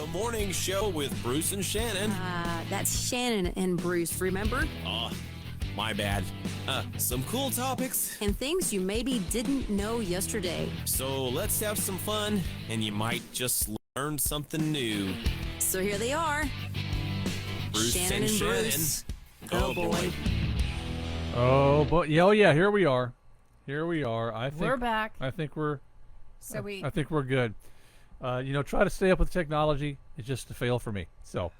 The morning show with Bruce and Shannon. That's Shannon and Bruce, remember? My bad. Some cool topics. And things you maybe didn't know yesterday. So let's have some fun, and you might just learn something new. So here they are. Bruce Shannon and Shannon. Bruce. Oh, boy. Oh, but yeah, here we are. I think We're back. I think we're So I think we're good. Try to stay up with technology. It's just a fail for me. So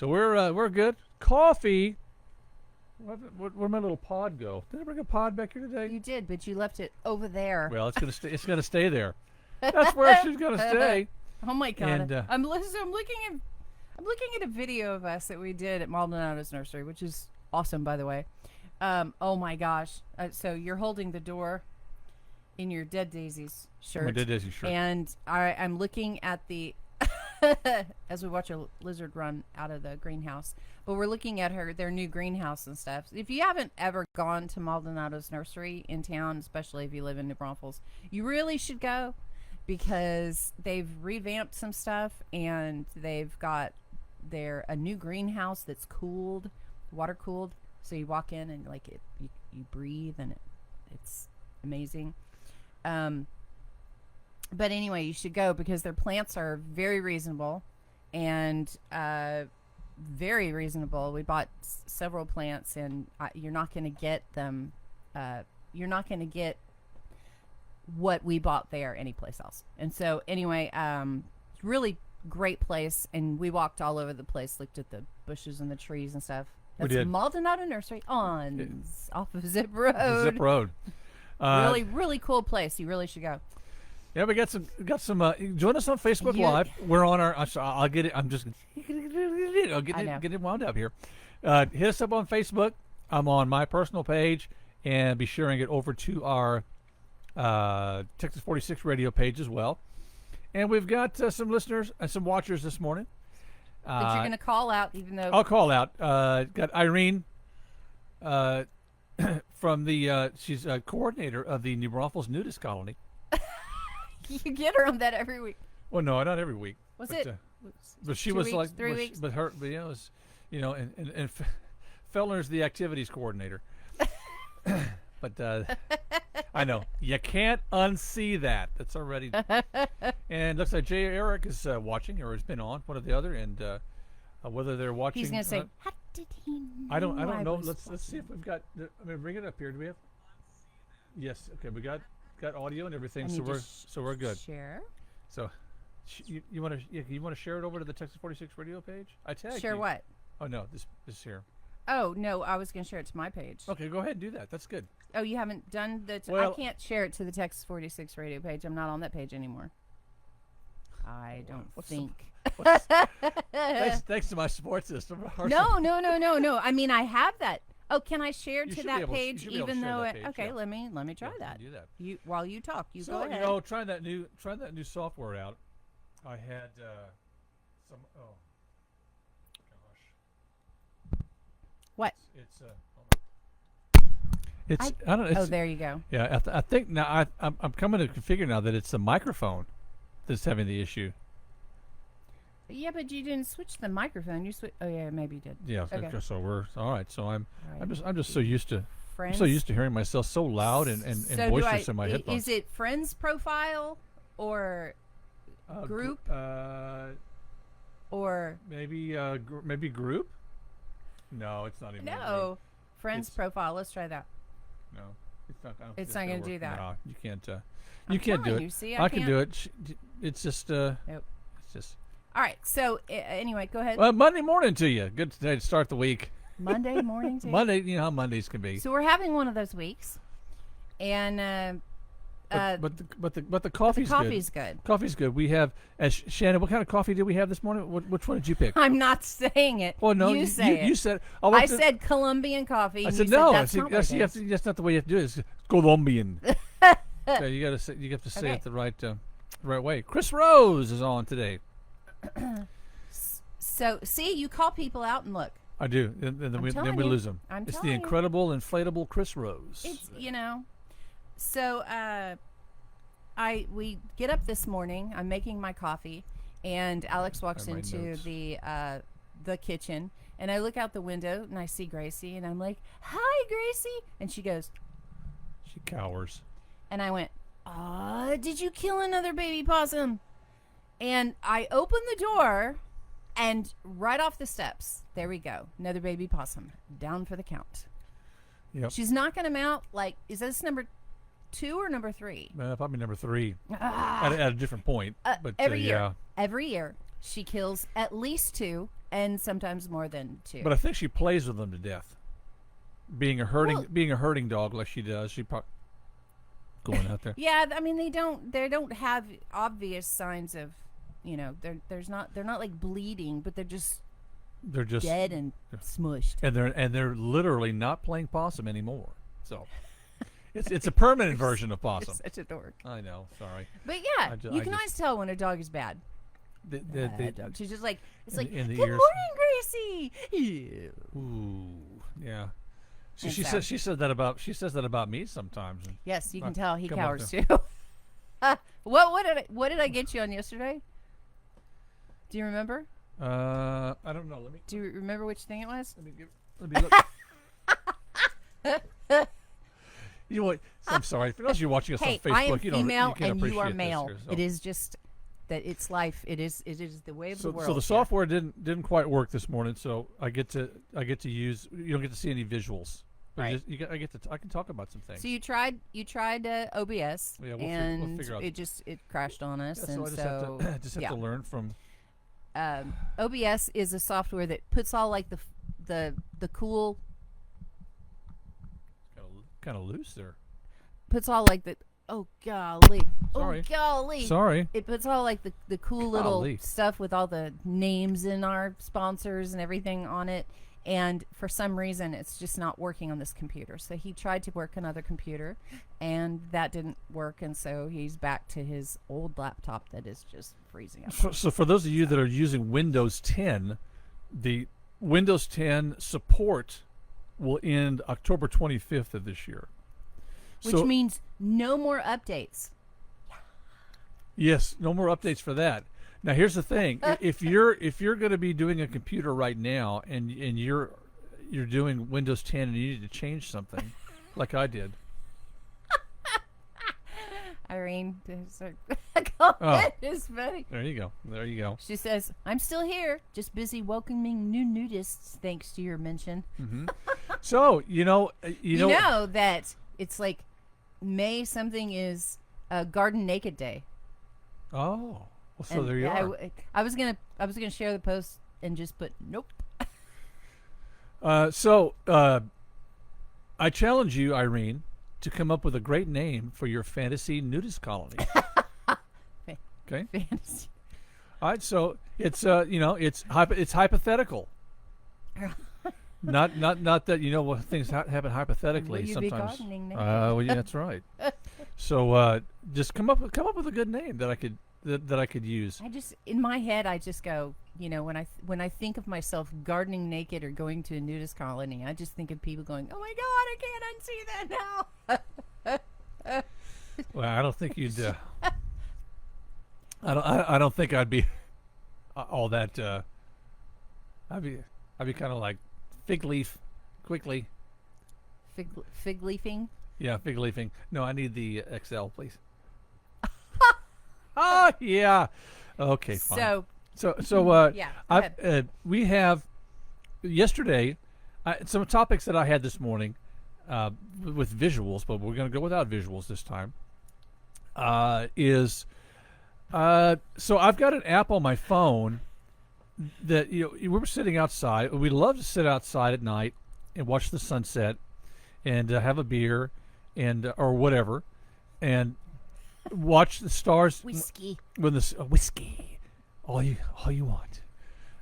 we're good. Coffee. Where'd my little pod go? Did I bring a pod back here today? You did, but you left it over there. Well, it's gonna stay. It's gonna stay there. That's where she's gonna stay. Oh my God! And, I'm looking at a video of us that we did at Maldonado's nursery, which is awesome, by the way. Oh my gosh! So you're holding the door in your Dead Daisies shirt. My Dead Daisies shirt. And I'm looking at the as we watch a lizard run out of the greenhouse. But we're looking at their new greenhouse and stuff. If you haven't ever gone to Maldonado's nursery in town, especially if you live in New Braunfels, you really should go because they've revamped some stuff and they've got a new greenhouse that's cooled, water cooled. So you walk in and you breathe and it's amazing. But anyway, you should go because their plants are very reasonable and very reasonable. We bought several plants and you're not going to get them. You're not going to get what we bought there anyplace else. And so anyway, really great place. And we walked all over the place, looked at the bushes and the trees and stuff. That's Maldonado Nursery off of Zip Road. Zip Road. Really, really cool place. You really should go. Yeah, we got some. Join us on Facebook Live. We're on our. I'll get it. I'll get it wound up here. Hit us up on Facebook. I'm on my personal page, and be sharing it over to our Texas 46 radio page as well. And we've got some listeners and some watchers this morning. But you're going to call out, even though I'll call out. Got Irene. From the she's a coordinator of the New Braunfels nudist colony. You get her on that every week. Well, no, not every week. But she was 2 weeks, 3 weeks. But her, but, it was, and Fellner's the activities coordinator. But I know you can't unsee that. That's already. And looks like Jay Eric is watching or has been on one or the other, and whether they're watching. He's gonna say, "How did he know?" I don't know. Let's see if we've got. Bring it up here. Do we have? Yes. Okay. We got audio and everything, so we're good. Share. So, you want to share it over to the Texas 46 radio page? I tagged you. Share what? Oh no, this here. Oh no, I was going to share it to my page. Okay, go ahead and do that. That's good. Oh, you haven't done the. Well, I can't share it to the Texas 46 radio page. I'm not on that page anymore. I don't think. Thanks to my support system. No. I mean, I have that. Oh, can I share to that page even though it? Okay, yeah. let me try that. Do that. While you talk, go ahead. Try that new software out. I had some. Oh gosh. What? It's I don't know. There you go. Yeah, I think now I'm coming to figure now that it's the microphone that's having the issue. Yeah, but you didn't switch the microphone. You switch. Oh yeah, maybe you did. Yeah. Okay. So we're all right. So I'm Right. just so used to. Friends? I'm so used to hearing myself so loud and boisterous in my headphones. Is it friends profile or group or maybe group? No, it's not even. no friends profile? Let's try that. No, it's not. It's not going to do that. No, you can't. I'm You can't do telling it. you, see, I can can't. do it. It's just. Nope. It's just. All right. So anyway, go ahead. Well, Monday morning to you. Good day to start the week. Monday morning. Monday, you know how Mondays can be. So we're having one of those weeks, and but the coffee's good. coffee's good. Coffee's good. We have Shannon. What kind of coffee did we have this morning? Which one did you pick? I'm not saying it. Oh no, you say it. You said. I said Colombian coffee. I and said you no. Said, that's that's not the way you have to do it. It's Colombian. So you got to say. You have to say it the right way. Chris Rose is on today. So see, you call people out and look. I do, and then we lose them. It's the incredible inflatable Chris Rose. It's So we get up this morning. I'm making my coffee, And Alex walks my into notes. the kitchen, and I look out the window and I see Gracie, and I'm like, "Hi, Gracie," and she goes, She cowers. and I went, did you kill another baby possum?" And I opened the door, and right off the steps, there we go, another baby possum down for the count. Yep. She's knocking them out. Like, is this number 2 or number 3? Probably number 3 at a different point. But Every year, yeah. every year, she kills at least 2, and sometimes more than 2. But I think she plays with them to death. Being a herding dog like she does, she probably going out there. Yeah, I mean they don't have obvious signs of, they're not like bleeding, but they're just dead and smushed. And they're literally not playing possum anymore. So it's a permanent version of possum. You're such a dork. I know. Sorry. But yeah, you can always tell when a dog is bad. The Dog. She's just like, it's like, in the "Good ears. morning, Gracie." Ew. Ooh, yeah. And She so- says that about me sometimes. And Yes, you can I tell he come up cowers to- too. What did I get you on yesterday? Do you remember? I don't know. Do you remember which thing it was? Let me look. You know what? I'm sorry. For those of you watching us on Hey, Facebook, I am you female can't and you are appreciate this male. here, so. It is just that it's life. It is the way of the world. So the here. software didn't quite work this morning, so I get to use. You don't get to see any visuals. But Right. I can talk about some things. So you tried OBS, Yeah, we'll and figure out. it crashed on us, Yeah, and so I just have to learn from. OBS is a software that puts all like the cool, Kind of loose there. puts all like the golly, Sorry. oh golly, Sorry. it puts all like the cool little Golly. stuff with all the names and our sponsors and everything on it. And for some reason, it's just not working on this computer. So he tried to work another computer, and that didn't work. And so he's back to his old laptop that is just freezing up. So for those of you that are using Windows 10, the Windows 10 support will end October 25th of this year. Which means no more updates. Yes, no more updates for that. Now here's the thing: if you're going to be doing a computer right now and you're doing Windows 10 and you need to change something, like I did. Irene, comment is funny. There you go. There you go. She says, "I'm still here, just busy welcoming new nudists, thanks to your mention." So you know that it's like May something is Garden Naked Day. Oh, well, so And there you are. I was gonna share the post and just put nope. So I challenge you, Irene, to come up with a great name for your fantasy nudist colony. Okay. Fantasy. All right. So it's it's hypothetical. Not that what things happen hypothetically Will you be sometimes. gardening naked? Well, yeah, that's right. So just come up with a good name that I could use. I just in my head I just go, when I think of myself gardening naked or going to a nudist colony, I just think of people going, "Oh my God, I can't unsee that now." Well, I don't think you'd. I don't think I'd be all that. I'd be kind of like fig leaf, quickly. Fig leafing. Yeah, fig leafing. No, I need the XL, please. Oh yeah. Okay, fine. So yeah, go ahead. we have yesterday some topics that I had this morning with visuals, but we're going to go without visuals this time. So I've got an app on my phone that we were sitting outside. We love to sit outside at night and watch the sunset and have a beer and or whatever and watch the stars. Whiskey. When the whiskey, all you want,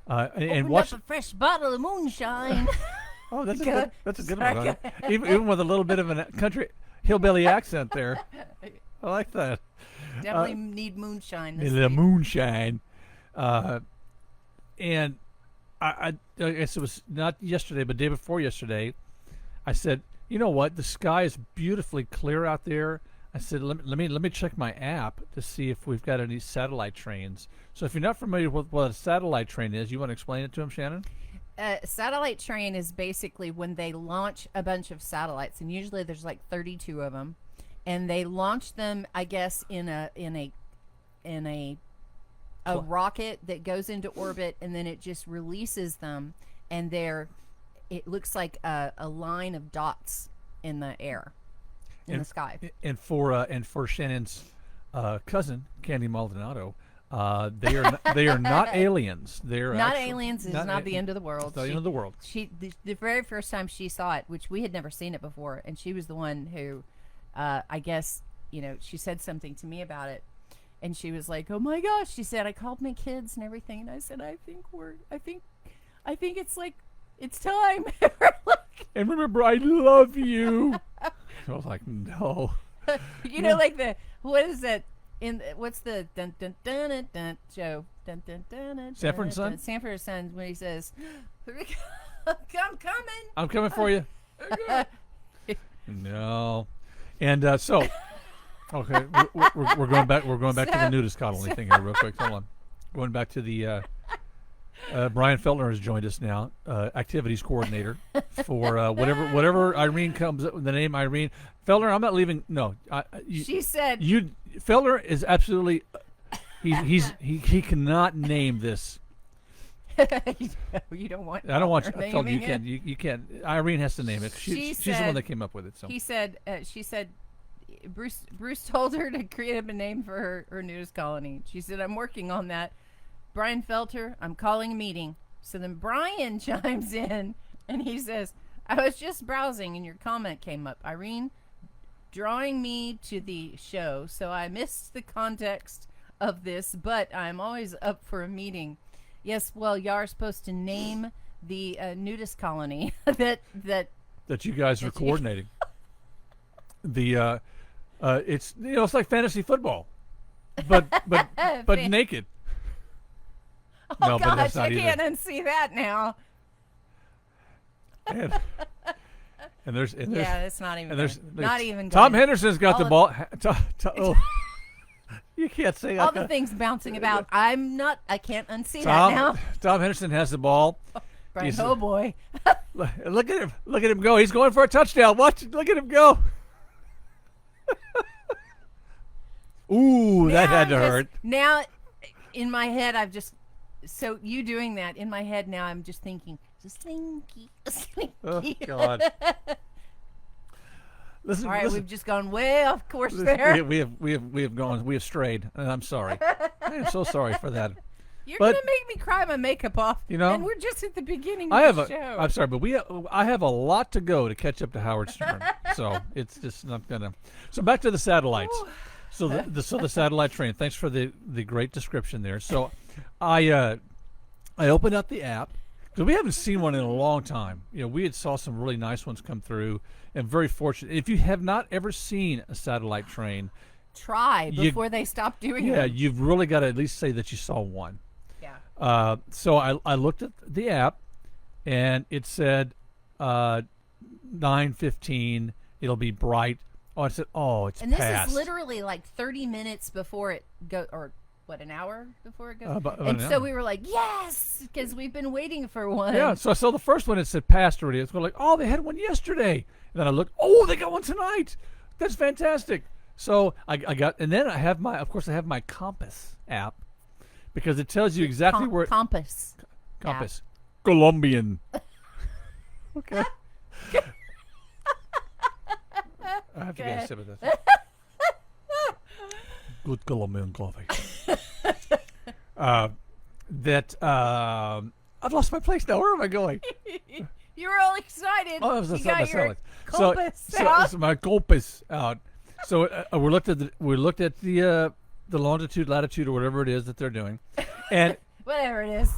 and Open watch. up a fresh bottle of moonshine. Oh, that's Good. a good Sorry, one. go Huh? Even with a little bit of a country hillbilly accent there. I like that. Definitely need moonshine. This The week. moonshine, and I guess it was not yesterday, but day before yesterday. I said, you know what? The sky is beautifully clear out there. I said, let me check my app to see if we've got any satellite trains. So if you're not familiar with what a satellite train is, you want to explain it to him, Shannon? Satellite train is basically when they launch a bunch of satellites, and usually there's like 32 of them, and they launch them, I guess, in a rocket that goes into orbit, and then it just releases them, and it looks like a line of dots in the air, in the sky. And for Shannon's cousin, Candy Maldonado, they are not aliens. They're not aliens. It's not the end of the world. It's not the end of the world. The very first time she saw it, which we had never seen it before, and she was the one who, I guess, she said something to me about it, and she was like, "Oh my gosh!" She said, "I called my kids and everything," and I said, I think it's like it's time." And remember, I love you. I was like, no. Like what is that? What's the dun dun dun dun, dun show? Dun dun dun dun. Sanford and Son. Sanford and Son, when he says, "I'm coming. I'm coming for you." No, and so okay, we're going back. We're going back to the nudist colony thing here, real quick. Hold on, going back to the. Brian Feltner has joined us now, activities coordinator for whatever Irene comes up with the name Irene. Feltner, I'm not leaving. No, she said Feltner is absolutely. He cannot name this. You don't want. I don't want you. I told you can't. You can't. Irene has to name it. She's the one that came up with it. So she said. Bruce told her to create a name for her nudist colony. She said, "I'm working on that. Brian Felter, I'm calling a meeting." So then Brian chimes in and he says, "I was just browsing and your comment came up. Irene drawing me to the show, so I missed the context of this, but I'm always up for a meeting." Yes, well, you are supposed to name the nudist colony that you guys are coordinating. It's it's like fantasy football, but naked. Oh, no, gosh, but that's not I can't unsee that now. And there's yeah, it's not even. Not even. Tom Henderson's got the ball. You can't say all the things bouncing about. I can't unsee that now. Tom Henderson has the ball. Brian, oh boy! Look at him! Look at him go! He's going for a touchdown. Watch! Look at him go! Ooh, now that had to hurt. Now, in my head, so you doing that in my head now, I'm just thinking, slinky. Oh God! Listen, all right, we've just gone way off course there. We have strayed, and I'm sorry. I am so sorry for that. You're gonna make me cry my makeup off. And we're just at the beginning of the show. I'm sorry, but I have a lot to go to catch up to Howard Stern, so it's just not gonna. So back to the satellites. Ooh. So the satellite train. Thanks for the great description there. So I opened up the app because we haven't seen one in a long time. We had saw some really nice ones come through, and very fortunate. If you have not ever seen a satellite train, try before they stop doing it. Yeah, you've really got to at least say that you saw one. Yeah. So I looked at the app, and it said 9:15. It'll be bright. Oh, I said, it's and this past. is literally like 30 minutes before it go, or what, an hour before it goes? And so we were like, yes, because we've been waiting for one. Yeah, so I saw the first one. It said past already. It's like, they had one yesterday. And then I looked, they got one tonight. That's fantastic. So I got, and then I have my Compass app, because it tells you exactly where. Compass. Colombian. Okay. I have to get a sip of this. Good Colombian coffee. I've lost my place now. Where am I going? You were all excited. Oh, that was you got your compass so my compass out. So we looked at the longitude, latitude, or whatever it is that they're doing, and whatever it is,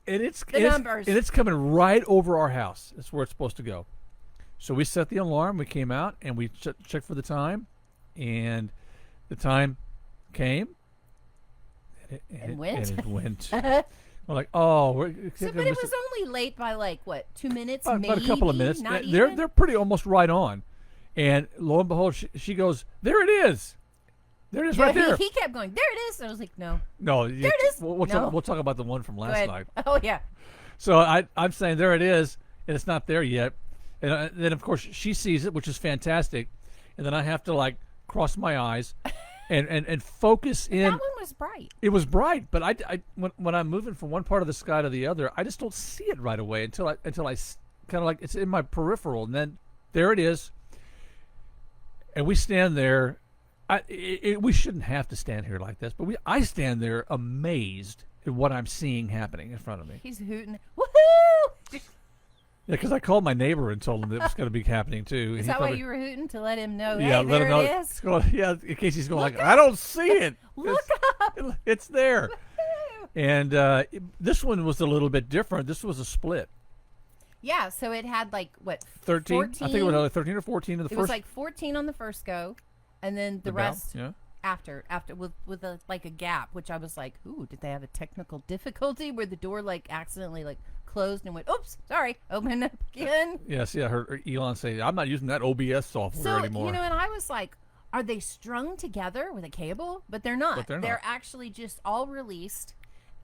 and it's coming right over our house. That's where it's supposed to go. So we set the alarm. We came out and we checked for the time, and the time came. And went. And it went. We're like, but it was only late by 2 minutes, maybe? About a couple of minutes. Not they're pretty almost right on, And lo and behold, she goes, "There it is. There it is, right there." He kept going, "There it is." And I was like, "No, No, there it is." We'll talk about the one from Go last ahead. night. Oh yeah. So I'm saying there it is, and it's not there yet. And then of course she sees it, which is fantastic. And then I have to like cross my eyes, and focus in. That one was bright. It was bright, but when I'm moving from one part of the sky to the other, I just don't see it right away until I kind of like it's in my peripheral, and then there it is. And we stand there. We shouldn't have to stand here like this, but I stand there amazed at what I'm seeing happening in front of me. He's hooting. Woohoo! Yeah, because I called my neighbor and told him it was going to be happening too. Is that why you were hooting, to let him know? Yeah, Hey, let there him know. it is. It's going, yeah, in case he's going Look like, up. I don't see it. Look up. It's there. And this one was a little bit different. This was a split. Yeah, so it had like what 13? 14? I think it was like 13 or 14 in the It first. was like 14 on the first go, and then the about, rest yeah. after with a like a gap, which I was like, ooh, did they have a technical difficulty where the door like accidentally like closed and went, oops, sorry, open up again. Yes, yeah. I heard Elon say, "I'm not using that OBS software So anymore." you know, and I was like, are they strung together with a cable? But they're not. But they're not. They're actually just all released,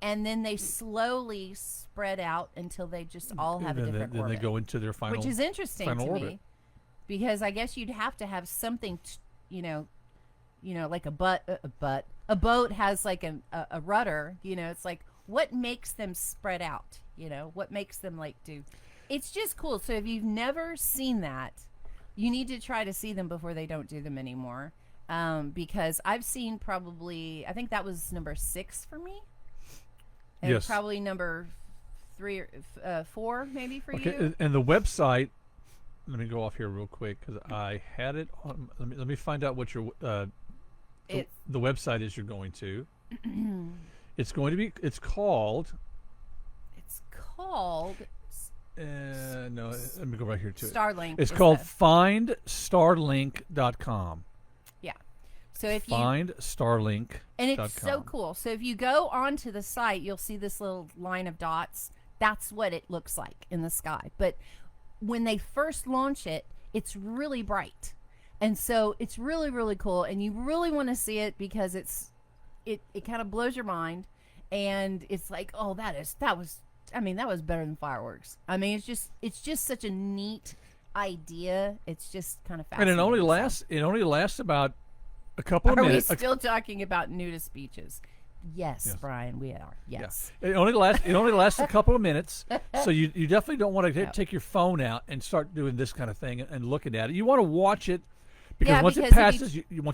and then they slowly spread out until they just all have a And different then orbit. they go into their final. Which is interesting to final me, orbit. because I guess you'd have to have something, you know, like a boat has like a rudder. You know, it's like what makes them spread out. You know, what makes them like do. It's just cool. So if you've never seen that, you need to try to see them before they don't do them anymore. Because I've seen probably, I think that was number 6 for me. And Yes. probably number 3 or 4 maybe for Okay, you. and the website. Let me go off here real quick because I had it on. Let me find out what your the website is you're going to. It's going to be. It's called. No, let me go right here to it. Starlink. It's is called the- findstarlink.com. Yeah. So if you Findstarlink.com. and it's so cool. So if you go onto the site, you'll see this little line of dots. That's what it looks like in the sky. But when they first launch it, it's really bright. And so it's really, really cool. And you really want to see it because it kind of blows your mind. And it's like, oh, that was better than fireworks. I mean, it's just such a neat idea. It's just kind of And fascinating. it only lasts about a couple of Are we minutes. still talking about nudist beaches? Yes, Brian, we are. Yes. Yeah. It only lasts a couple of minutes. So you definitely don't want to take your phone out and start doing this kind of thing and looking at it. You want to watch it because once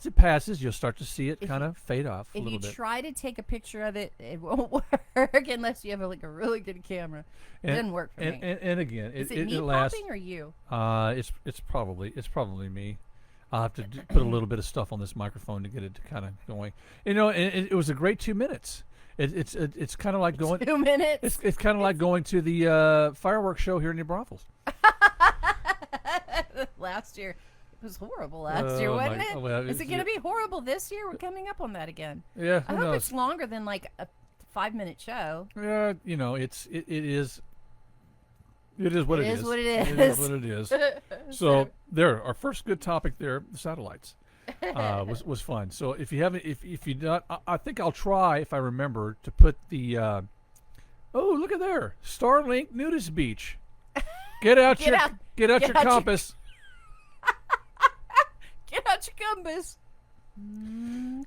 it passes, you'll start to see it kind of fade off a little bit. If you try to take a picture of it, it won't work unless you have like a really good camera. It doesn't work for me. And again, Is it it me lasts. popping or you? It's probably me. I'll have to put a little bit of stuff on this microphone to get it to kind of going. You know, it was a great 2 minutes. It's kind of like going 2 minutes. It's kind of like going to the fireworks show here in New Braunfels. Last year. It was horrible last year, wasn't it? well, Is it going to be horrible this year? We're coming up on that again. Yeah, I who hope knows? it's longer than like a 5-minute show. Yeah, you know, it is. It is what it is. It It is what it is. So there, our first good topic there, the satellites, was fun. So if you haven't, if you not, I think I'll try if I remember to put the. Oh, look at there, Starlink nudist beach. Get out your compass. Get out your compass.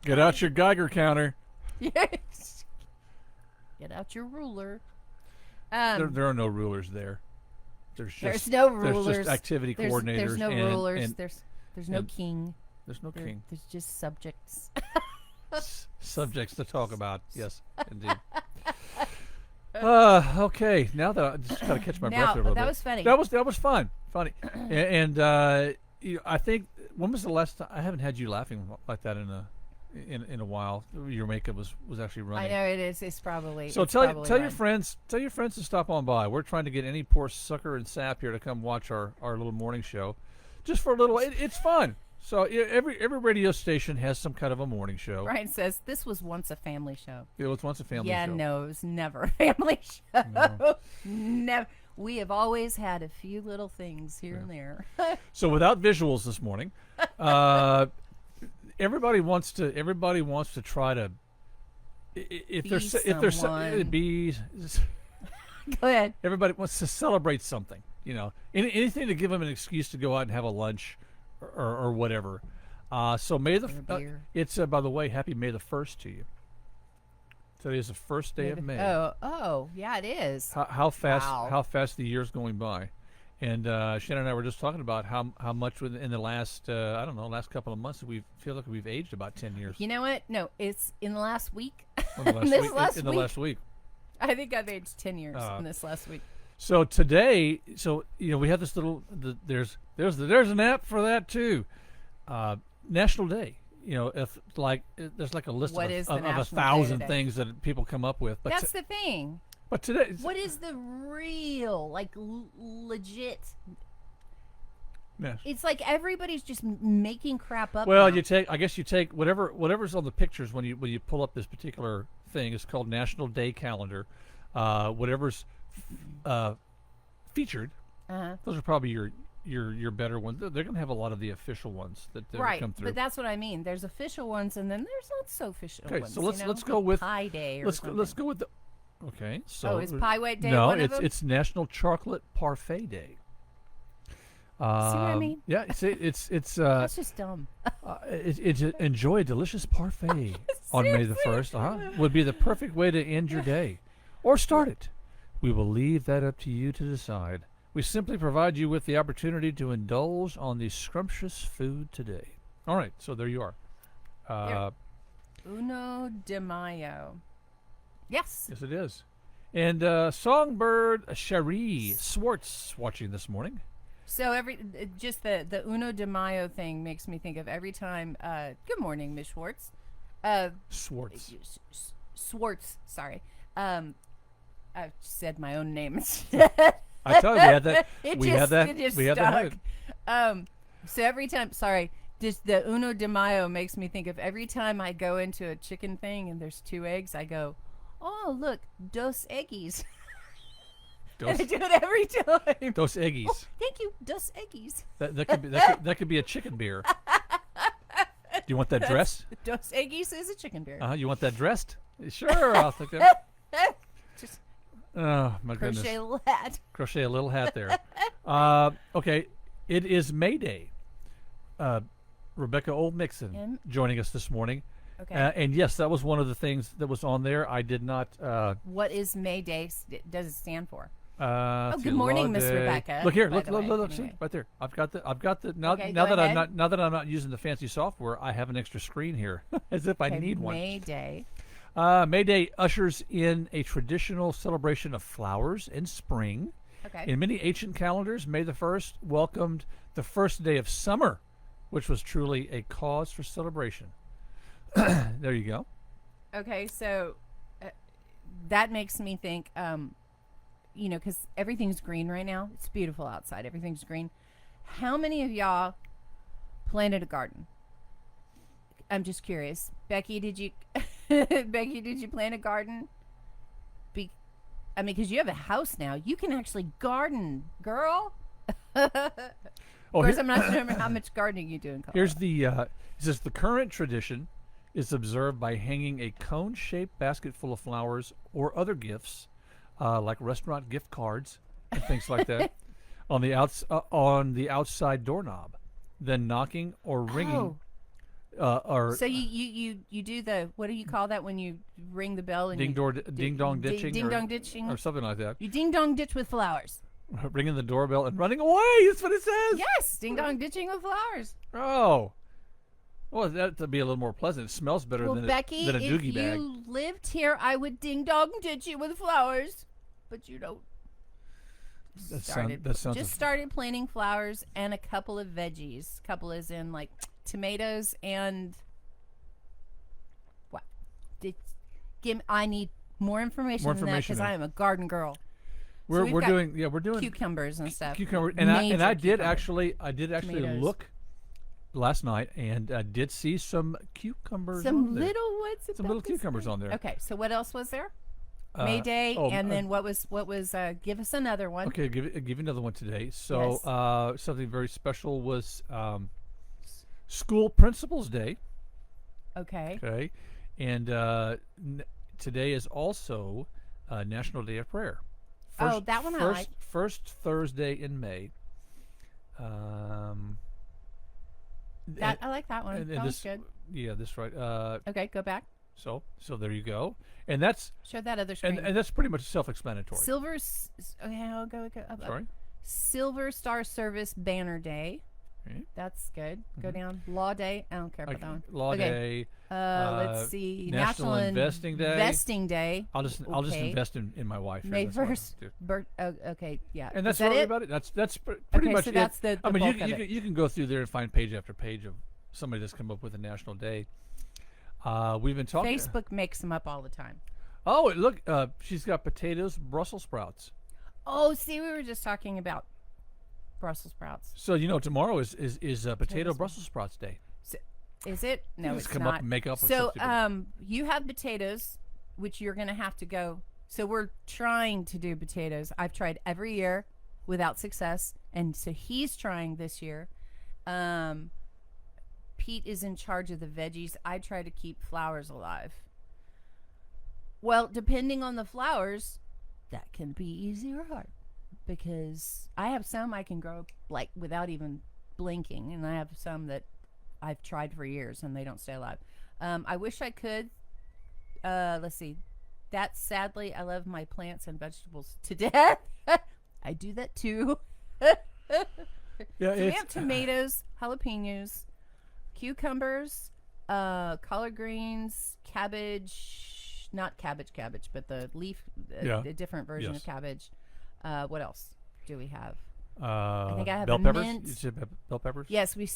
Get out your Geiger counter. Yes. Get out your ruler. There are no rulers there. There's no rulers. There's just activity coordinators. There's no rulers. There's no and- king. There's no king. There's just subjects. Subjects to talk about. Yes, indeed. Okay. Now that I just gotta catch my breath here a little that bit. was funny. That was fun. Funny. And I think when was the last time I haven't had you laughing like that in a while. Your makeup was actually running. I know it is. It's probably. So tell your friends to stop on by. We're trying to get any poor sucker and sap here to come watch our little morning show, just for a little. It's fun. So every radio station has some kind of a morning show. Brian says this was once a family show. It was once a family Yeah, show. no, it was never a family show. No. Never. We have always had a few little things here and there. So without visuals this morning, everybody wants to try to be. Go ahead. Everybody wants to celebrate something, anything to give them an excuse to go out and have a lunch or whatever. So it's by the way, happy May the 1st to you. Today is the first day of May. Oh, yeah, it is. How fast the year's going by. And Shannon and I were just talking about how much in the last last couple of months we feel like we've aged about 10 years. You know what? No, it's in the last week. In the last week. I think I've aged 10 years in this last week. So today, we have this little. There's an app for that too. National Day. If there's like a list of 1,000 things that people come up with. But that's the thing. But today, what is the real, legit? Yes. It's like everybody's just making crap up. Well, now. you take whatever's on the pictures when you pull up this particular thing. It's called National Day Calendar. Whatever's featured. Those are probably your better ones. They're going to have a lot of the official ones that come through. But that's what I mean. There's official ones, and then there's not so official ones. Okay, so let's go with Pie Day. Or let's something. go with the. Okay, so is Pie White Day no, one of them? it's National Chocolate Parfait Day. See what I mean? Yeah, it's that's just dumb. Enjoy a delicious parfait on May the 1st. Would be the perfect way to end your day, or start it. We will leave that up to you to decide. We simply provide you with the opportunity to indulge on the scrumptious food today. All right, so there you are. Uno de Mayo. Yes. Yes, it is. And Songbird Cherie Swartz watching this morning. So just the Uno de Mayo thing makes me think of every time. Good morning, Miss Schwartz. Swartz. Swartz. Sorry. I said my own name. I tell you, we had that. It just we had stuck. that. So every time, just the Uno de Mayo makes me think of every time I go into a chicken thing and there's 2 eggs, I go, oh, look, dos eggies. And I do it every time. Dos eggies. Oh, thank you, dos eggies. That could be a chicken beer. Do you want that dressed? Dos eggies is a chicken beer. You want that dressed? Sure, I'll take that. Just Oh my crochet goodness! a little hat. Crochet a little hat there. Okay, it is May Day. Rebecca Old Mixon joining us this morning. Okay. And yes, that was one of the things that was on there. I did not. What is May Day? Does it stand for? Good morning, Miss Rebecca. Look here, look, anyway. see, right there. I've got the. Now Okay, that go I'm ahead. not using the fancy software, I have an extra screen here, as if I need one. May Day. May Day ushers in a traditional celebration of flowers and spring. Okay. In many ancient calendars, May the 1st welcomed the first day of summer, which was truly a cause for celebration. There you go. Okay, so that makes me think, because everything's green right now. It's beautiful outside. Everything's green. How many of y'all planted a garden? I'm just curious. Becky, did you plant a garden? Because you have a house now. You can actually garden, girl. Of course, I'm not sure how much gardening you do in Colorado. Here's it says the current tradition is observed by hanging a cone-shaped basket full of flowers or other gifts, like restaurant gift cards and things like that, on the outside doorknob, then knocking or ringing. So you do the, what do you call that when you ring the bell and ding dong ditching, ding dong ditching, or something like that. You ding dong ditch with flowers. Ringing the doorbell and running away. That's what it says. Yes, ding dong ditching with flowers. Oh, well, that'd be a little more pleasant. It smells better than Becky, than a doogie bag. If you lived here, I would ding dong ditch you with flowers, but you don't. Started planting flowers and a couple of veggies. Couple as in like tomatoes and what? I need more information than that because I am a garden girl. We're doing cucumbers and stuff. And I did actually Tomatoes. look last night and did see some cucumbers. Some on there. little ones. Some little cucumbers on there. Okay, so what else was there? May Day, and uh, then what was give us another one. Okay, give you another one today. So something very special was School Principals Day. Okay. Okay, and today is also National Day of Prayer. That one I like. First Thursday in May. I like that one. That was good. Yeah, that's right. Okay, go back. So there you go, and that's Show that other screen. and that's pretty much self-explanatory. Okay, I'll go up. Sorry. Silver Star Service Banner Day. Okay. That's good. Go down. Law Day. I don't care about that one. Law Day. Let's see. National Investing Day. Investing Day. I'll just invest in my wife. May 1st. Okay, yeah. And that's that really it? about it. That's pretty Okay, much so it. that's the I mean, bulk of it. you can go through there and find page after page of somebody that's come up with a national day. We've been talking. Facebook makes them up all the time. Oh, look! She's got potatoes, Brussels sprouts. Oh, see, we were just talking about Brussels sprouts. So tomorrow is potato Brussels sprouts day. So, is it? No, just it's come not. up and make up. a So, substitute. you have potatoes, which you're going to have to go. So we're trying to do potatoes. I've tried every year without success, and so he's trying this year. Pete is in charge of the veggies. I try to keep flowers alive. Well, depending on the flowers, that can be easy or hard, because I have some I can grow like without even blinking, and I have some that I've tried for years and they don't stay alive. I wish I could. Let's see. That sadly, I love my plants and vegetables to death. I do that too. yeah, So we have tomatoes, jalapenos, cucumbers, collard greens, cabbage, not cabbage, but the leaf, a different version of cabbage. What else do we have? I think I have bell a peppers. mint. You said bell peppers. Yes, we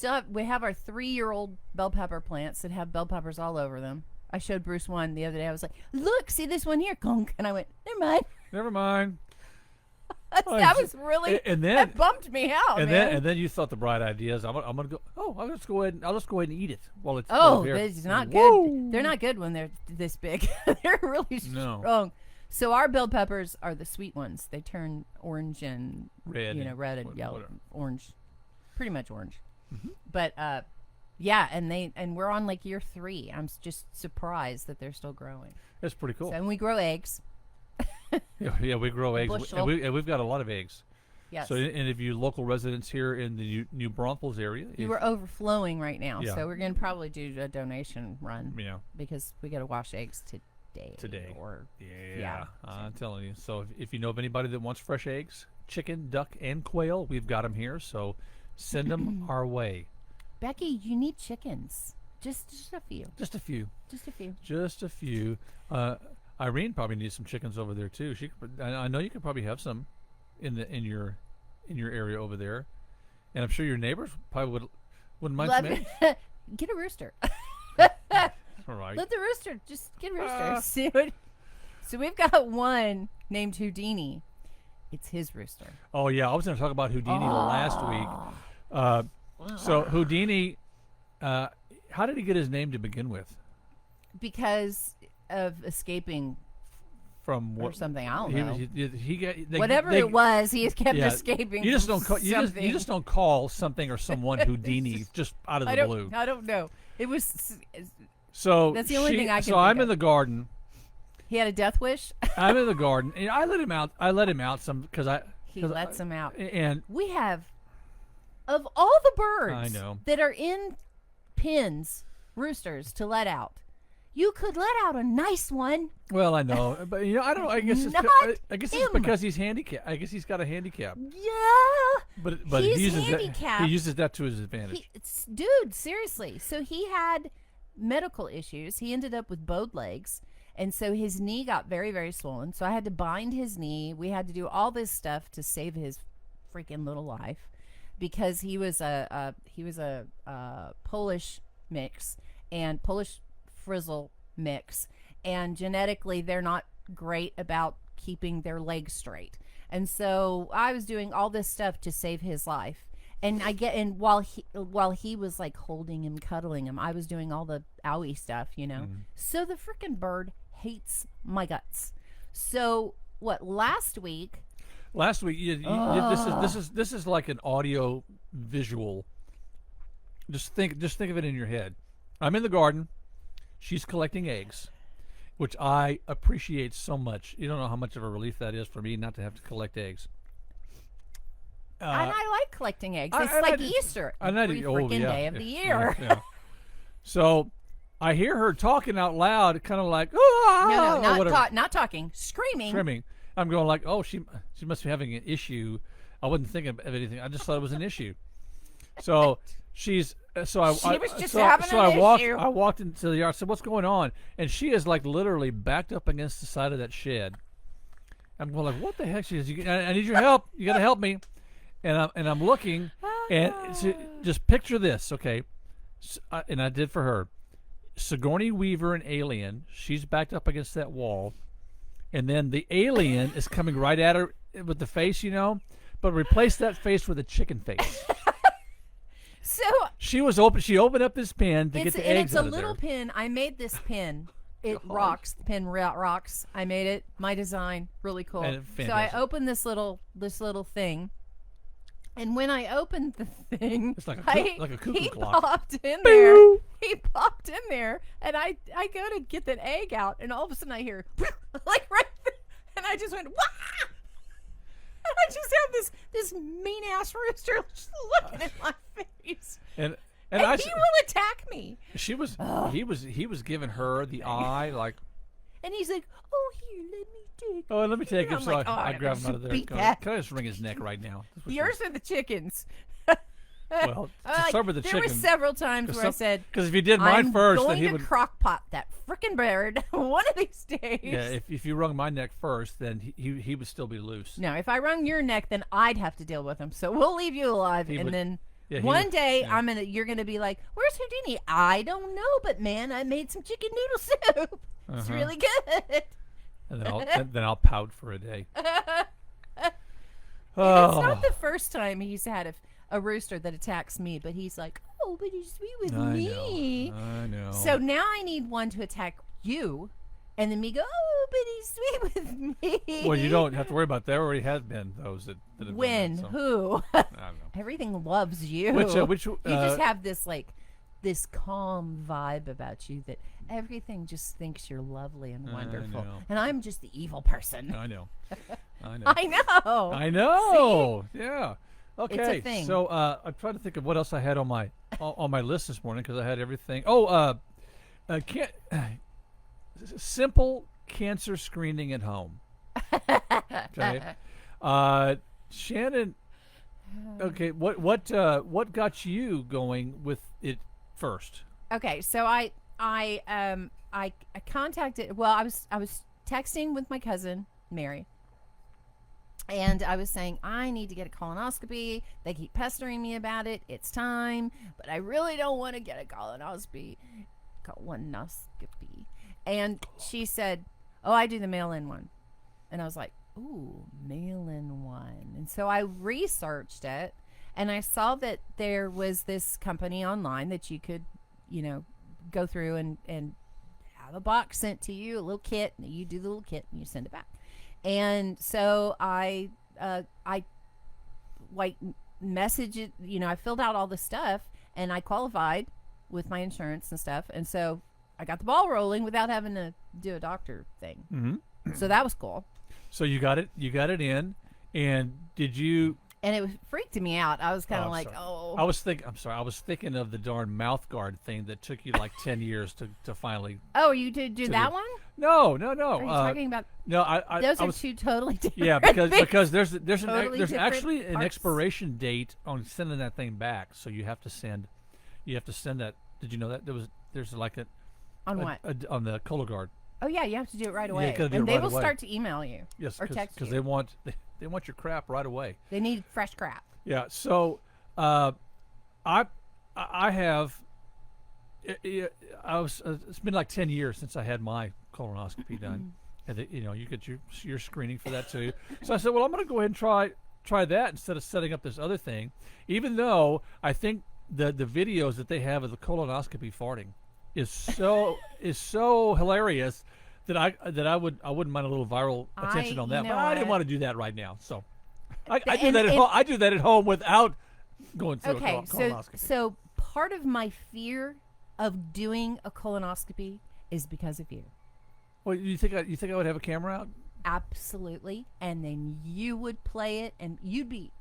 have our 3-year-old bell pepper plants that have bell peppers all over them. I showed Bruce one the other day. I was like, "Look, see this one here, conk," and I went, Never mind. That was really and then that bummed me out, man. And then you thought the bright idea is I'm gonna go. Oh, I'll just go ahead and eat it while it's. It's not good. They're not good when they're this big. They're really strong. So our bell peppers are the sweet ones. They turn orange and red, red and yellow, orange, pretty much orange. Mm-hmm. But yeah, and we're on like year 3. I'm just surprised that they're still growing. That's pretty cool. So, and we grow eggs. yeah, we grow eggs, and we've got a lot of eggs. Yes. So, and if you local residents here in the New Braunfels area, you are overflowing right now. Yeah. So we're going to probably do a donation run. Yeah. Because we got to wash eggs today. I'm telling you. So if you know of anybody that wants fresh eggs, chicken, duck, and quail, we've got them here. So send them our way. Becky, you need chickens. Just a few. Just a few. Just a few. Irene probably needs some chickens over there too. I know you could probably have some in your area over there, and I'm sure your neighbors probably wouldn't mind some eggs. Get a rooster. All right. Let the rooster just get a rooster. So we've got one named Houdini. It's his rooster. Oh yeah, I was going to talk about Houdini last week. So Houdini, how did he get his name to begin with? Because of escaping from what, or something. I don't know. Whatever it was, he kept escaping. You just don't call you just don't call something or someone Houdini just out of the blue. I don't know. It was so. That's the only thing I can. So I'm in the garden. He had a death wish. I'm in the garden, and I let him out. He lets him out. And we have, of all the birds I know that are in pens, roosters to let out. You could let out a nice one. Well, I know, but I don't know. I guess it's because he's handicapped. I guess he's got a handicap. Yeah, but he uses that to his advantage. Dude, seriously. So he had medical issues. He ended up with bowed legs, and so his knee got very, very swollen. So I had to bind his knee. We had to do all this stuff to save his freaking little life, because he was a Polish mix and Polish frizzle mix, and genetically they're not great about keeping their legs straight, and so I was doing all this stuff to save his life, and while he was like holding him, cuddling him, I was doing all the owie stuff, So the freaking bird hates my guts. So what? Last week, this is like an audio visual. Just think of it in your head. I'm in the garden. She's collecting eggs, which I appreciate so much. You don't know how much of a relief that is for me not to have to collect eggs. and I like collecting eggs. It's like Easter, every freaking day of the year. Yeah. So I hear her talking out loud, kind of like, oh, no, not talking, screaming. I'm going like, oh, she must be having an issue. I wasn't thinking of anything. I just thought it was an issue. So she's so I she was just so, having so an issue. I walked into the yard. I said, what's going on? And she is like literally backed up against the side of that shed. I'm going like, what the heck? She says, I need your help. You got to help me. And I'm looking, and just picture this, okay? And I did for her. Sigourney Weaver, an alien. She's backed up against that wall, and then the alien is coming right at her with the face, but replace that face with a chicken face. So she opened up this pen to get the eggs out of there. It's a little pin. I made this pin. It rocks. The pin rocks. I made it. My design. Really cool. So I opened this little thing. And when I opened the thing, it's like a cuckoo clock. Popped in there. He popped in there, and I go to get that egg out, and all of a sudden I hear like right there, and I just went, wah! And I just have this mean ass rooster just looking at my face, and he will attack me. He was giving her the eye like, and he's like, oh, here, let me take. Oh, let me take him. So like, I grabbed him out of there. Can I just wring his neck right now? Yours are the chickens. Well, to start with the chicken. There were several times where I said, because if you did mine first, then he would crock pot that frickin' bird one of these days. Yeah, if you wrung my neck first, then he would still be loose. No, if I wrung your neck, then I'd have to deal with him. So we'll leave you alive, then one day you're gonna be like, "Where's Houdini?" I don't know, but man, I made some chicken noodle soup. It's really good. And then I'll pout for a day. It's not the first time he's had a rooster that attacks me, but he's like, oh, but he's sweet with me. I know. So now I need one to attack you, and then me go, oh, but he's sweet with me. Well, you don't have to worry about that. There already have been those that have when? Done that, so. Who? I don't know. Everything loves you. Which you just have this calm vibe about you that everything just thinks you're lovely and wonderful. And I'm just the evil person. I know. I know. See? Yeah. Okay. It's a thing. So I'm trying to think of what else I had on my list this morning because I had everything. Simple cancer screening at home. Okay. Shannon. Okay. What got you going with it first? Okay. So I contacted. Well, I was texting with my cousin Mary. And I was saying, I need to get a colonoscopy. They keep pestering me about it. It's time. But I really don't want to get a colonoscopy. And she said, oh, I do the mail-in one. And I was like, ooh, mail-in one. And so I researched it. And I saw that there was this company online that you could, go through and have a box sent to you, a little kit. And you do the little kit and you send it back. And so I messaged it, I filled out all the stuff and I qualified with my insurance and stuff. And so I got the ball rolling without having to do a doctor thing. Mm-hmm. So that was cool. So you got it in, and did you? And it freaked me out. I was kind of like, sorry. oh. I was thinking of the darn mouth guard thing that took you like 10 years to finally. Oh, you did do that one? No. Are you talking about? No, those are two totally different. Yeah, because there's actually an parts. expiration date on sending that thing back. So you have to send that. Did you know that there's like on what on the Cologuard? Oh yeah, you have to do it right away, and they right will away. start to email you. Yes, or text you because they want your crap right away. They need fresh crap. Yeah. So, I have. It's been like 10 years since I had my colonoscopy done, and you get your screening for that too. So I said, well, I'm going to go ahead and try that instead of setting up this other thing. Even though I think the videos that they have of the colonoscopy farting is so hilarious I wouldn't mind a little viral attention on that, you but know I didn't what? want to do that right now. So I do that at home. I do that at home without going through a colonoscopy. So part of my fear of doing a colonoscopy is because of you. Well, you think I would have a camera out? Absolutely. And then you would play it, and you'd be,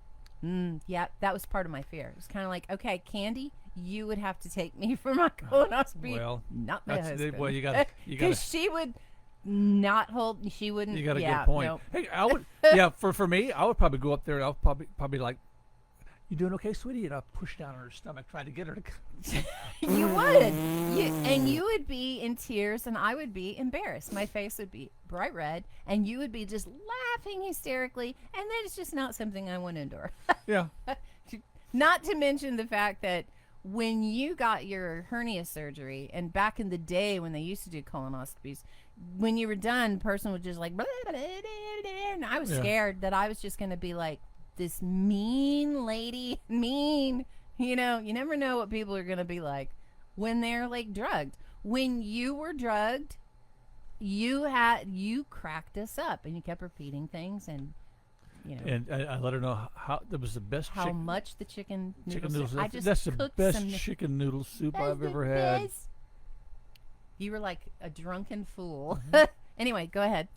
yeah, that was part of my fear. It was kind of like, okay, Candy, you would have to take me for my colonoscopy. Well, not my husband. Well, you got because she would not hold. She wouldn't. You got a yeah, good point. Nope. Hey, I would. Yeah, for me, I would probably go up there and I'll probably like, "You doing okay, sweetie?" And I'll push down on her stomach, trying to get her to. You would. And you would be in tears, and I would be embarrassed. My face would be bright red, and you would be just laughing hysterically, and that is just not something I want to endure. Yeah. Not to mention the fact that when you got your hernia surgery, and back in the day when they used to do colonoscopies, when you were done, the person would just like, blah, blah, blah, blah, blah, and I was scared that I was just going to be like this mean lady, mean. You know, you never know what people are going to be like when they're like drugged. When you were drugged, you cracked us up, and you kept repeating things, and you know. And I let her know how that was the best. How much the chicken noodles. Soup. I just That's the cooked best some chicken noodle soup That's I've the ever had. best. You were like a drunken fool. Mm-hmm. Anyway, go ahead.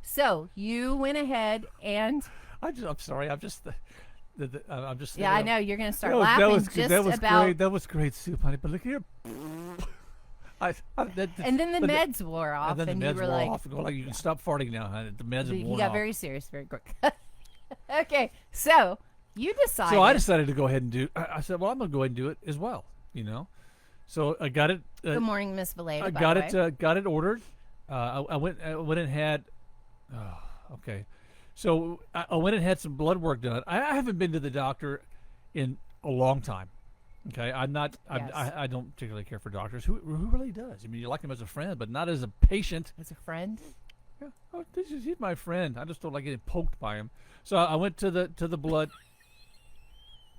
So you went ahead and. I'm sorry. I'm just. I'm just. Yeah, I know you're gonna start that laughing was, just that was about. great. That was great soup, honey. But look here. And then the meds wore off, and then the you meds were wore like, off. And go like, you can stop farting now, honey. The meds have he worn got off. very serious very quick. Okay, so you decided. So I decided to go ahead and do. I said, well, I'm gonna go ahead and do it as well. You know. So I got it. Good morning, Miss Valeda. I got it. Got it ordered. I went and had. Okay. So I went and had some blood work done. I haven't been to the doctor in a long time. Okay, I'm not. Yes. I don't particularly care for doctors. Who really does? I mean, you like him as a friend, but not as a patient. As a friend. Yeah. Oh, he's my friend. I just don't like getting poked by him. So I went to the blood.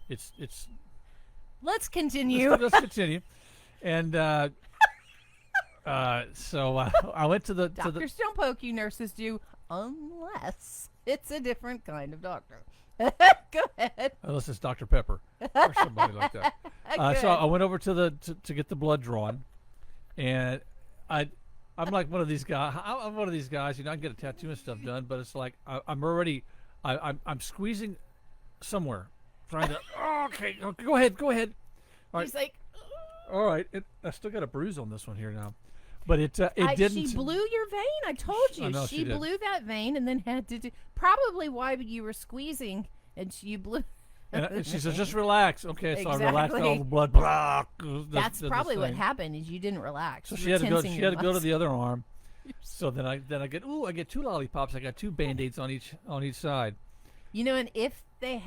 It's. Let's continue. Let's continue. And so I went to the. Doctors don't poke you, nurses do, unless it's a different kind of doctor. Go ahead. Unless it's Dr. Pepper or somebody like that. So I went over to to get the blood drawn, and I'm like one of these guys. I'm one of these guys. You know, I can get a tattoo and stuff done, but it's like I'm already. I'm squeezing somewhere, trying to. Oh, okay, go ahead. All right. He's like. All right. I still got a bruise on this one here now, but it didn't. She blew your vein. I told you. I know she did. blew that vein and then had to do probably why you were squeezing and you blew. And she says, "Just relax." Okay, so I relaxed Exactly. all the blood. Blah, That's probably what happened. Is you didn't relax. So You she were had to go. tensing She your had to go to muscles. the other arm. So then I get I get 2 lollipops. I got 2 Band-Aids on each side. You know, and if they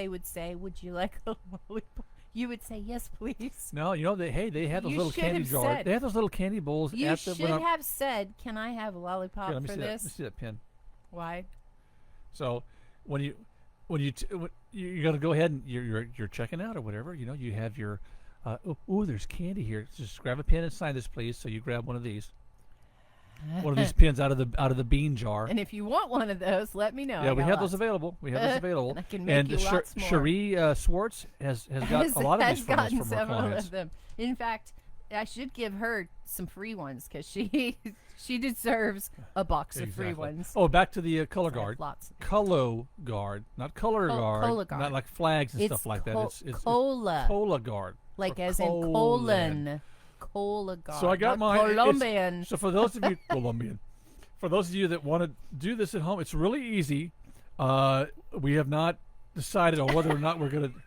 would say, "Would you like a lollipop?" You would say, "Yes, please." No, you know they had those You little should candy have jars. said- They had those little candy bowls. You at the, should have said, "Can I have a lollipop Here, let me for see this?" Let me see that pin. Why? So when you got to go ahead and you're checking out or whatever. You know, you have your. There's candy here. Just grab a pen and sign this, please. So you grab one of these. One of these pins out of the bean jar. And if you want one of those, let me know. Yeah, I we got have those lots. available. And I can make you lots more. Cherie Swartz has got a lot of these from us gotten from her several clients. of them. In fact, I should give her some free ones because she deserves a box of free ones. Oh, back to the color I have guard. lots. Colo guard, not color guard, Cola guard. not like flags and It's stuff like that. It's cola, cola guard, like or as in colon. Cola guard. So I got not mine. Colombian. So for those of you Colombian, for those of you that want to do this at home, it's really easy. We have not decided on whether or not we're going to.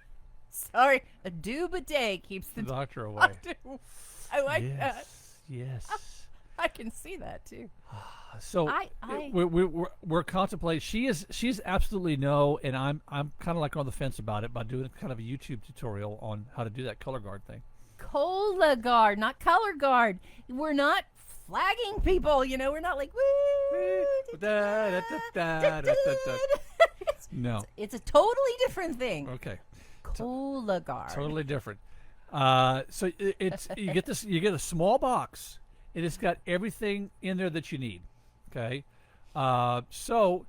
Sorry, a doob a day keeps the doctor away. I like that. Yes. I can see that too. So we're contemplating. She's absolutely no, and I'm kind of like on the fence about it by doing kind of a YouTube tutorial on how to do that color guard thing. Cola guard, not color guard. We're not flagging people. You know, we're not like woo. No. It's a totally different thing. Okay. Cola guard. Totally different. So it's you get a small box, and it's got everything in there that you need. Okay, so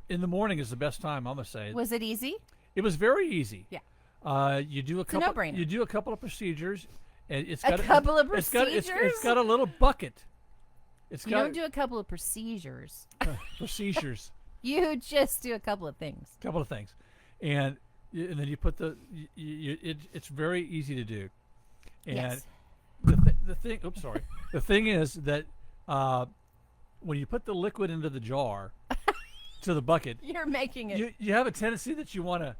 in the morning is the best time. I'm gonna say. Was it easy? It was very easy. Yeah. You do a It's a couple. no-brainer. You do a couple of procedures, and it's A got couple of it's got procedures? it's got a little bucket. It's You got don't do a couple of procedures. procedures. You just do a couple of things. Couple of things, and then you put it's very easy to do. And Yes. the thing. Oops, sorry. The thing is that when you put the liquid into the jar, to the bucket, You're making it. you have a tendency that you want to,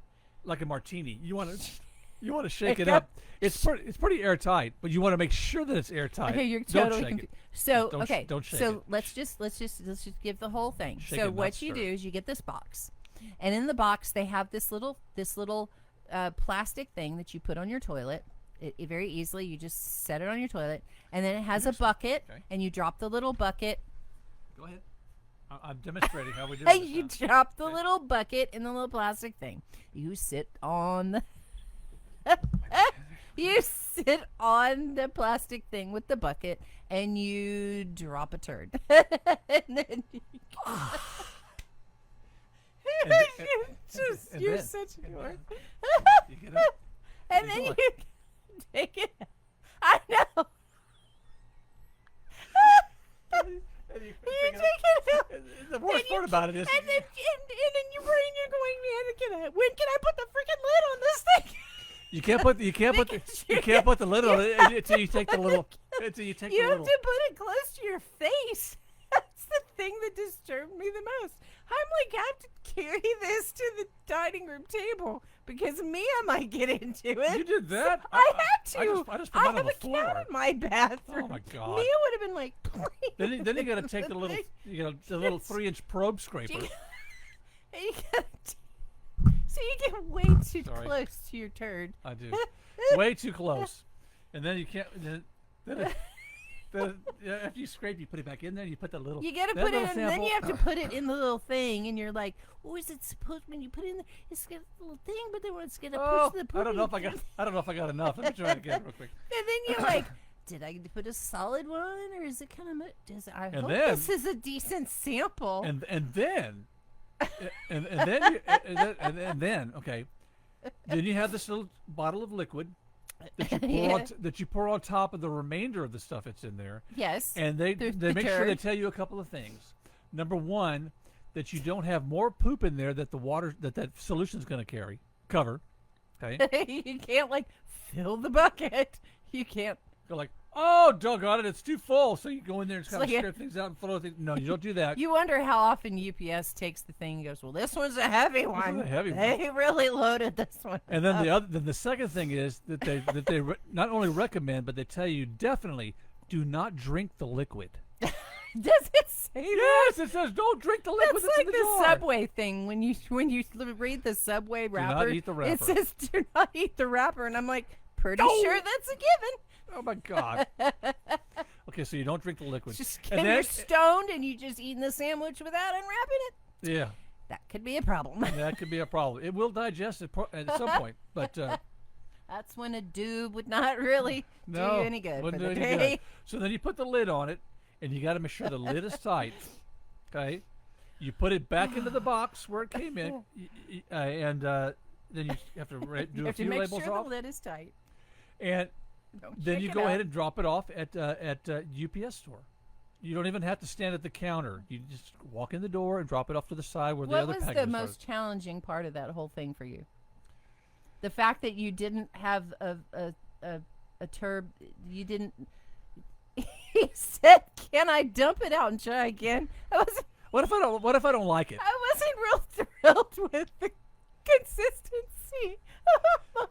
like a martini. You want to shake it Yep. up. It's pretty airtight, but you want to make sure that it's airtight. Okay, you're Don't totally shake confused. it. So Don't sh- okay, don't shake so it. let's just give the whole thing. Shake So it, not what you stir do it. is you get this box, and in the box they have this little plastic thing that you put on your toilet. It very easily you just set it on your toilet, and then it has a bucket, Okay. and you drop the little bucket. Go ahead. I'm demonstrating how we do this. You now. drop the little bucket in the little plastic thing. You sit on the you sit on the plastic thing with the bucket, and you drop a turd. And then you and you're then- such a and dork. You get up. And you then go you take it. I know. And you You pick it take up. it out. The worst And you- part about it is and then your brain, you're going, man, when can I put the freaking lid on this thing? you can't put the lid on it until you take the little until you take You the have little. to put it close to your face. That's the thing that disturbed me the most. I'm like, I have to carry this to the dining room table because Mia might get into it. You did that? I had to. I just put mine on have the a cat floor. in my bathroom. Oh my God. Mia would have been like, please. Then you got to take the little the little 3-inch probe scraper. And you gotta so you get way too Sorry. close to your turd. I do. Way too close. And then you can't. Then after you scrape, you put it back in there. And you put the little. You gotta that put it little in, then sample- you have to put it in the little thing, and you're like, "Oh, is it supposed when you put it in? It's got a little thing, but then when it's gonna Oh, push the I don't know if I got. I don't know if I got enough. Let me try it again real quick. And then you're like, "Did I put a solid one, or is it kind of? I hope then- this is a decent sample." And then okay. Then you have this little bottle of liquid that you pour Yeah. that you pour on top of the remainder of the stuff that's in there. Yes. And they The make sure they turd. tell you a couple of things. Number one, that you don't have more poop in there that the water that solution's going to cover. Okay. You can't like fill the bucket. You can't. Go like, oh, doggone it, it's too full. So you go in there and kind of like a- scrape things out and throw things. No, you don't do that. You wonder how often UPS takes the thing and goes, "Well, this one's a heavy one. a heavy one." They really loaded this one." And then the second thing is that they not only recommend, but they tell you definitely do not drink the liquid. Does it say that? Yes, it says don't drink the liquid. That's like in the jar. Subway thing when you read the Subway wrapper. not eat the wrapper. It says do not eat the wrapper, and I'm like, pretty No. sure that's a given. Oh my God. Okay, so you don't drink the liquid. Just and you're stoned and you just eating the sandwich without unwrapping it. yeah, That could be a problem. that could be a problem. It will digest at some point, but That's when a doob would not really no, do you any good for wouldn't the do any day. good. So then you put the lid on it, and you got to make sure the lid is tight. Okay, you put it back into the box where it came in, and then you have to do You a have to few make labels sure off, the lid is tight. and Don't then shake you it go out. ahead and drop it off at UPS store. You don't even have to stand at the counter. You just walk in the door and drop it off to the side where the What other was packages the are. most challenging part of that whole thing for you? The fact that you didn't have a turb. You didn't. He said, "Can I dump it out and try again?" What if I don't like it? I wasn't real thrilled with the consistency of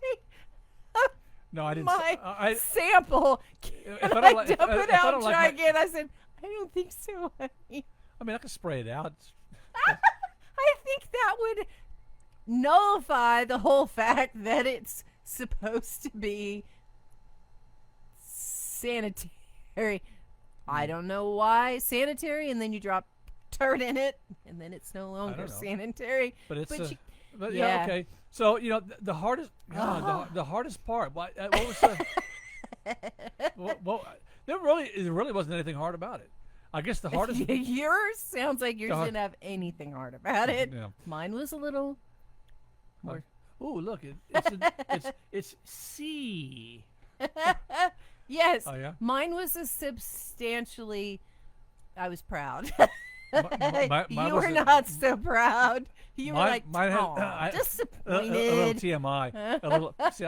No, I didn't. my sample. Can if I I, don't like- dump if it I out don't and like try my- again? I said, "I don't think so, honey." I mean, I can spray it out. I think that would nullify the whole fact that it's supposed to be sanitary. I don't know why sanitary, and then you drop turd in it, and then it's no longer know. sanitary. But it's. But you- But yeah, yeah. okay. So the hardest, God, the hardest part. What was the? There really wasn't anything hard about it. I guess the hardest. Yours sounds like yours didn't have anything hard about it. Yeah. Mine was a little more. Oh, look! It's C. Yes. Oh yeah. Mine was a substantially. I was proud. Mine You was were not so proud. You were like, mine had, "Aw, a disappointed." little TMI. A little. See,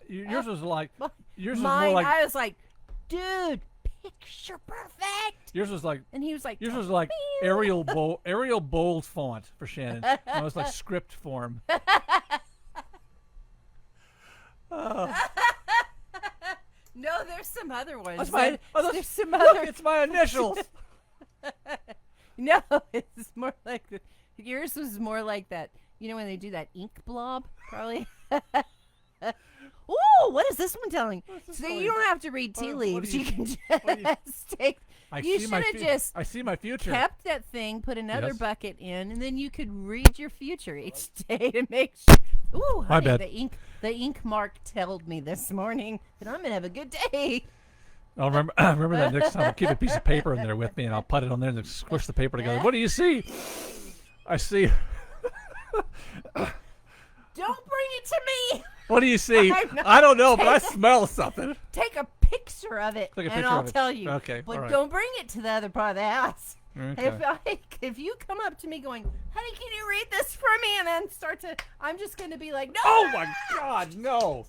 yours was like. Yours was Mine, more like. I was like, dude, picture perfect. Yours was like. And he was like, Yours was like Arial bold font for Shannon. It was like script form. no, there's some other ones. That's my. There's some Look, other. it's my initials. No, it's more like yours was more like that. You know when they do that ink blob, probably. Ooh, what is this one telling? So you don't have to read tea leaves. You can just take. You should have just. I see my future. Kept that thing, put another Yes. bucket in, and then you could read your future each day to make sure. Ooh, My honey, bad. the ink mark told me this morning that I'm gonna have a good day. I'll remember that next time. I'll keep a piece of paper in there with me, and I'll put it on there and then squish the paper together. What do you see? I see. Don't bring it to me. What do you see? I'm not- I don't know, but I smell something. Take a picture of it, Take a and picture I'll of it. tell you. Okay, But all right. don't bring it to the other part of the house. Okay. If you come up to me going, honey, can you read this for me? And then I'm just going to be like, no. Oh my God, no!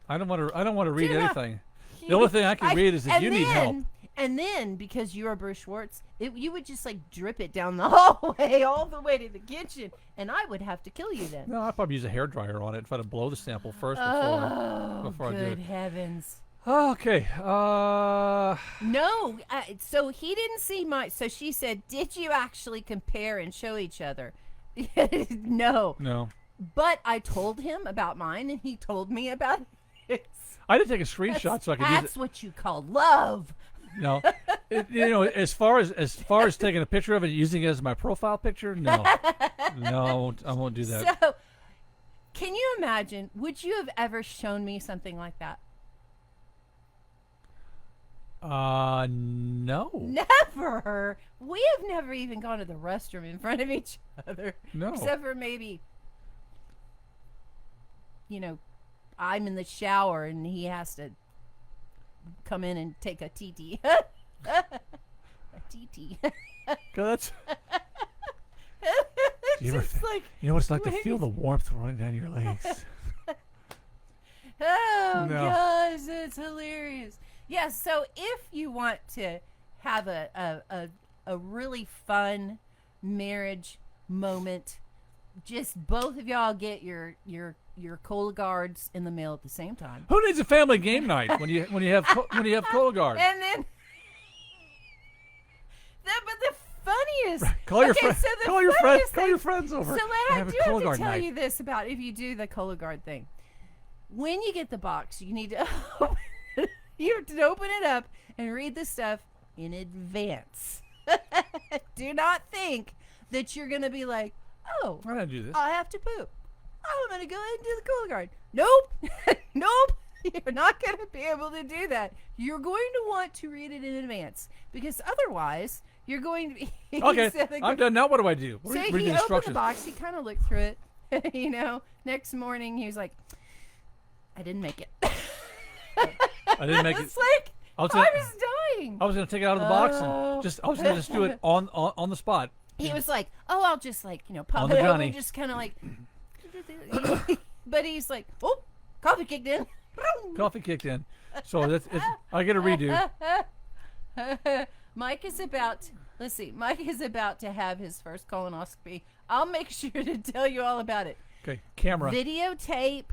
I don't want to read Do not- anything. The only thing I can read is if you need help. And then, because you are Bruce Schwartz, you would just like drip it down the hallway all the way to the kitchen, and I would have to kill you then. No, I'd probably use a hairdryer on it if I had to blow the sample first before I do good it. heavens. Okay. No, so he didn't see my. So she said, "Did you actually compare and show each other?" No. No. But I told him about mine, and he told me about his. I did take a screenshot so I could use it. That's what you call love. No, as far as taking a picture of it, and using it as my profile picture, no, I won't do that. So, can you imagine? Would you have ever shown me something like that? No. Never. We have never even gone to the restroom in front of each other. No. Except for maybe, I'm in the shower and he has to come in and take a TT. A TT. That's. You know what it's like to feel the warmth running down your legs. Oh, No. gosh, it's hilarious. Yeah, so if you want to have a really fun marriage moment, just both of y'all get your Cologuards in the mail at the same time. Who needs a family game night when you have Cologuard? And then, but the funniest. Call your okay, friend. so the Call your friends. funniest Call thing- your friends over. So and I have a do have Cologuard to tell night. you this about if you do the Cologuard thing. When you get the box, you need to you have to open it up and read the stuff in advance. Do not think that you're gonna be like, oh, I didn't do this. I have to poop. I'm gonna go ahead and do the Cologuard. Nope, nope. You're not gonna be able to do that. You're going to want to read it in advance because otherwise you're going to be. Okay, I'm done. Now what do I do? So Read he the opened the instructions. box. He kind of looked through it. Next morning he was like, I didn't make it. I didn't make it. It's like I was I gonna- was dying. I was gonna take it out of the box Oh. and I was gonna just do it on the spot. He was like, oh, I'll just like, pop On it the over gunny. and just kind of like. But he's like, oh, coffee kicked in. Coffee kicked in, so I get a redo. Mike is about. Let's see. Mike is about to have his first colonoscopy. I'll make sure to tell you all about it. Okay, camera. Videotape.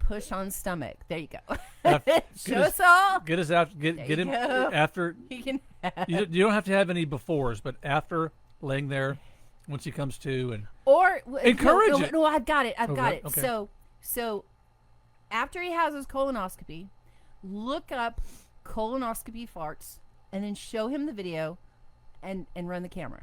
Push on stomach. There you go. Get Show us- us all. Get us out. Get you him go. after. You can. You don't have to have any befores, but after laying there, once he comes to and Or Encourage no, it. No, I've got it. I've got Okay, it. okay. So after he has his colonoscopy, look up colonoscopy farts and then show him the video and run the camera.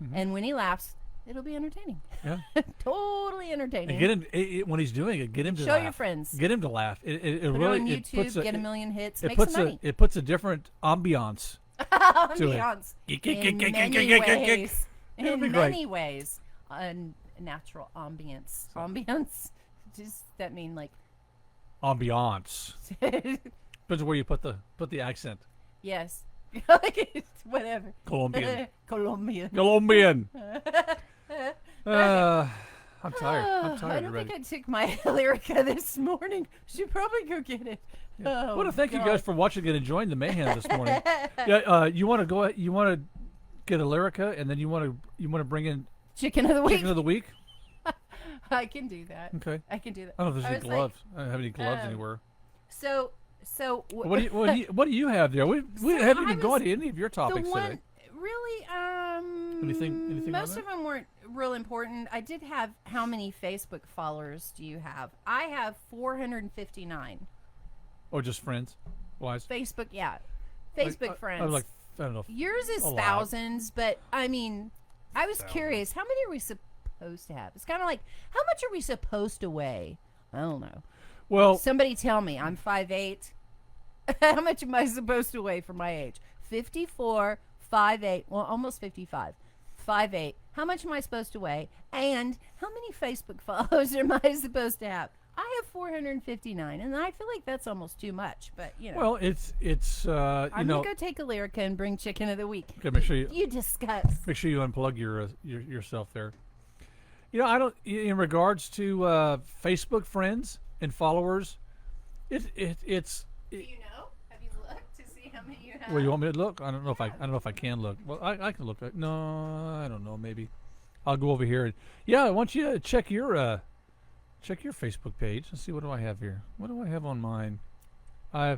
Mm-hmm. And when he laughs, It'll be entertaining. Yeah. Totally entertaining. And get him when he's doing it. Get him to show laugh. your friends. Get him to laugh. It Put really it on it YouTube. puts Get a million hits. It Make puts some money. it puts a different ambiance. Ambiance. In many ways. It'll be In great. many ways. Natural ambience. Ambience. Does that mean like? Ambiance. Depends where you put the accent. Yes. Whatever. Colombian. Colombian. I'm tired. I'm tired I don't already. think I took my Lyrica this morning. Should probably go get it. Yeah. Oh, Well, thank you God. guys for watching and enjoying the mayhem this morning. Yeah, you want to go? You want to get a Lyrica, and then you want to bring in Chicken of the week. chicken of the week. I can do that. Okay. I can do that. I don't know if there's I any was like, gloves. I don't have any gloves anywhere. So What do you have there? We haven't even gone to any of your the topics one today. really Anything on most there? of them weren't real important. I did have how many Facebook followers do you have? I have 459 Or just friends? Wise. Facebook. Yeah, Facebook friends. I'm like, I don't know. Yours is a lot. thousands, but I mean, I was curious. How many are we supposed to have? It's kind of like, how much are we supposed to weigh? I don't know. Well, Somebody tell me. I'm 5'8". How much am I supposed to weigh for my age? 54, 5'8", well, almost 55. 5'8". How much am I supposed to weigh? And how many Facebook followers am I supposed to have? I have 459, and I feel like that's almost too much. But you know, well, it's I'm gonna go take a Lyrica and bring Chicken of the Week. Okay, make sure You discuss. make sure you unplug yourself there. You know, I don't. In regards to Facebook friends and followers, it's. Do you know? Have you looked to see how many you have? Well, you want me to look? I don't know if I can look. Well, I can look. No, I don't know. Maybe I'll go over here. Yeah, I want you to check your Facebook page. Let's see, what do I have here? What do I have on mine? I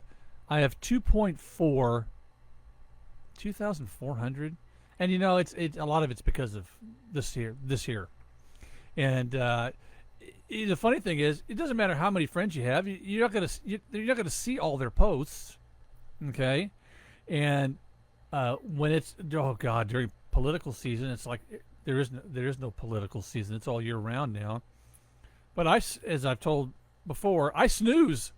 have 2,400, and you know, it's a lot of it's because of this here, and the funny thing is, it doesn't matter how many friends you have. You're not gonna see all their posts, okay? And when it's during political season, it's like there is no political season. It's all year round now. But as I've told before, I snooze.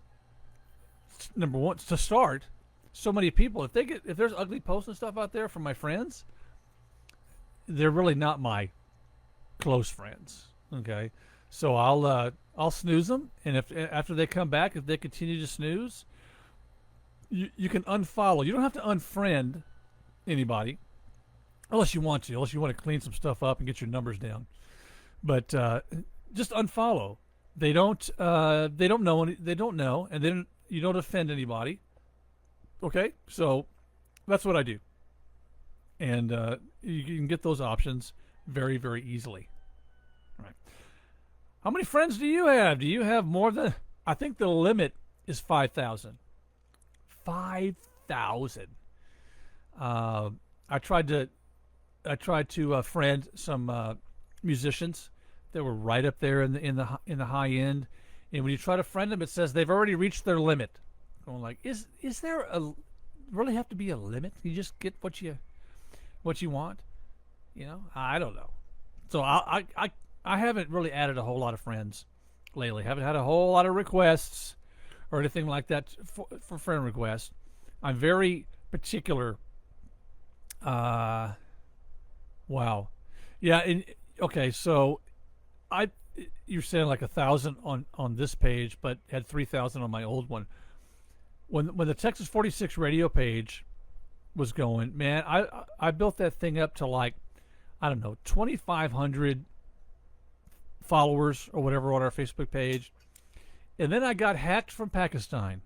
Number one, to start. So many people, if there's ugly posts and stuff out there from my friends, they're really not my close friends. Okay, so I'll snooze them, and if after they come back, if they continue to snooze, you can unfollow. You don't have to unfriend anybody, unless you want to. Unless you want to clean some stuff up and get your numbers down, but just unfollow. They don't know. They don't know, and then you don't offend anybody. Okay, so that's what I do, and you can get those options very, very easily. All right. How many friends do you have? Do you have more than? I think the limit is 5,000. 5,000. I tried to friend some musicians that were right up there in the high end, and when you try to friend them, it says they've already reached their limit. Going like, is there really have to be a limit? You just get what you want, you know? I don't know. So I haven't really added a whole lot of friends lately. Haven't had a whole lot of requests or anything like that for friend requests. I'm very particular. Wow. Yeah. Okay. So you're saying like 1,000 on this page, but had 3,000 on my old one. When the Texas 46 radio page was going, man, I built that thing up to like, I don't know, 2,500 followers or whatever on our Facebook page, and then I got hacked from Pakistan,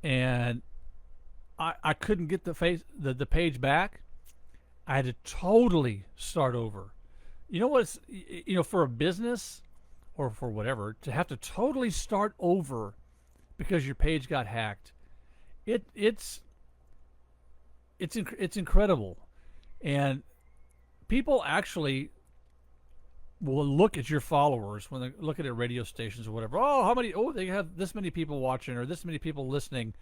and I couldn't get the page back. I had to totally start over. You know what's for a business or for whatever to have to totally start over because your page got hacked. It's incredible, and people actually will look at your followers when they look at their radio stations or whatever. Oh, how many? Oh, they have this many people watching or this many people listening,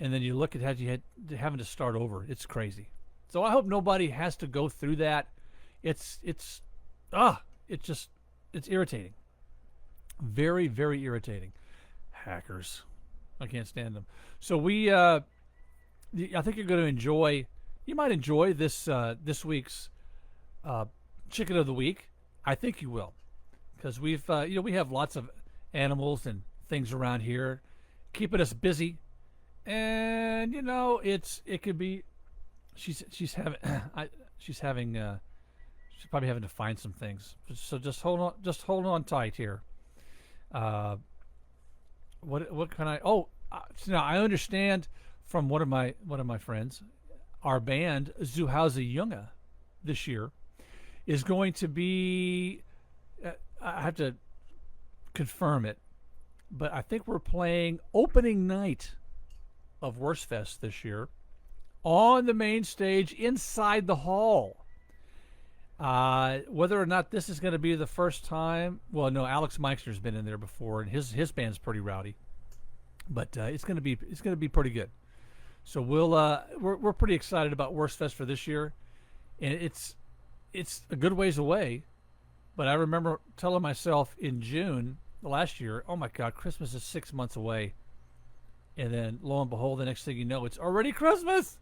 and then you look at having to start over. It's crazy. So I hope nobody has to go through that. it's irritating. Very, very irritating. Hackers. I can't stand them. So I think you're going to enjoy. You might enjoy this week's chicken of the week. I think you will, because we have lots of animals and things around here, keeping us busy, and it could be. She's probably having to find some things. So just hold on tight here. What can I? So now I understand from one of my friends, our band Zuhause Junge this year is going to be. I have to confirm it, but I think we're playing opening night of Wurstfest this year on the main stage inside the hall. Whether or not this is going to be the first time, well, no, Alex Meixner's been in there before, and his band's pretty rowdy, but it's going to be pretty good. So we're pretty excited about Wurstfest for this year, and it's a good ways away. But I remember telling myself in June last year, oh my God, Christmas is 6 months away, and then lo and behold, the next thing you know, it's already Christmas.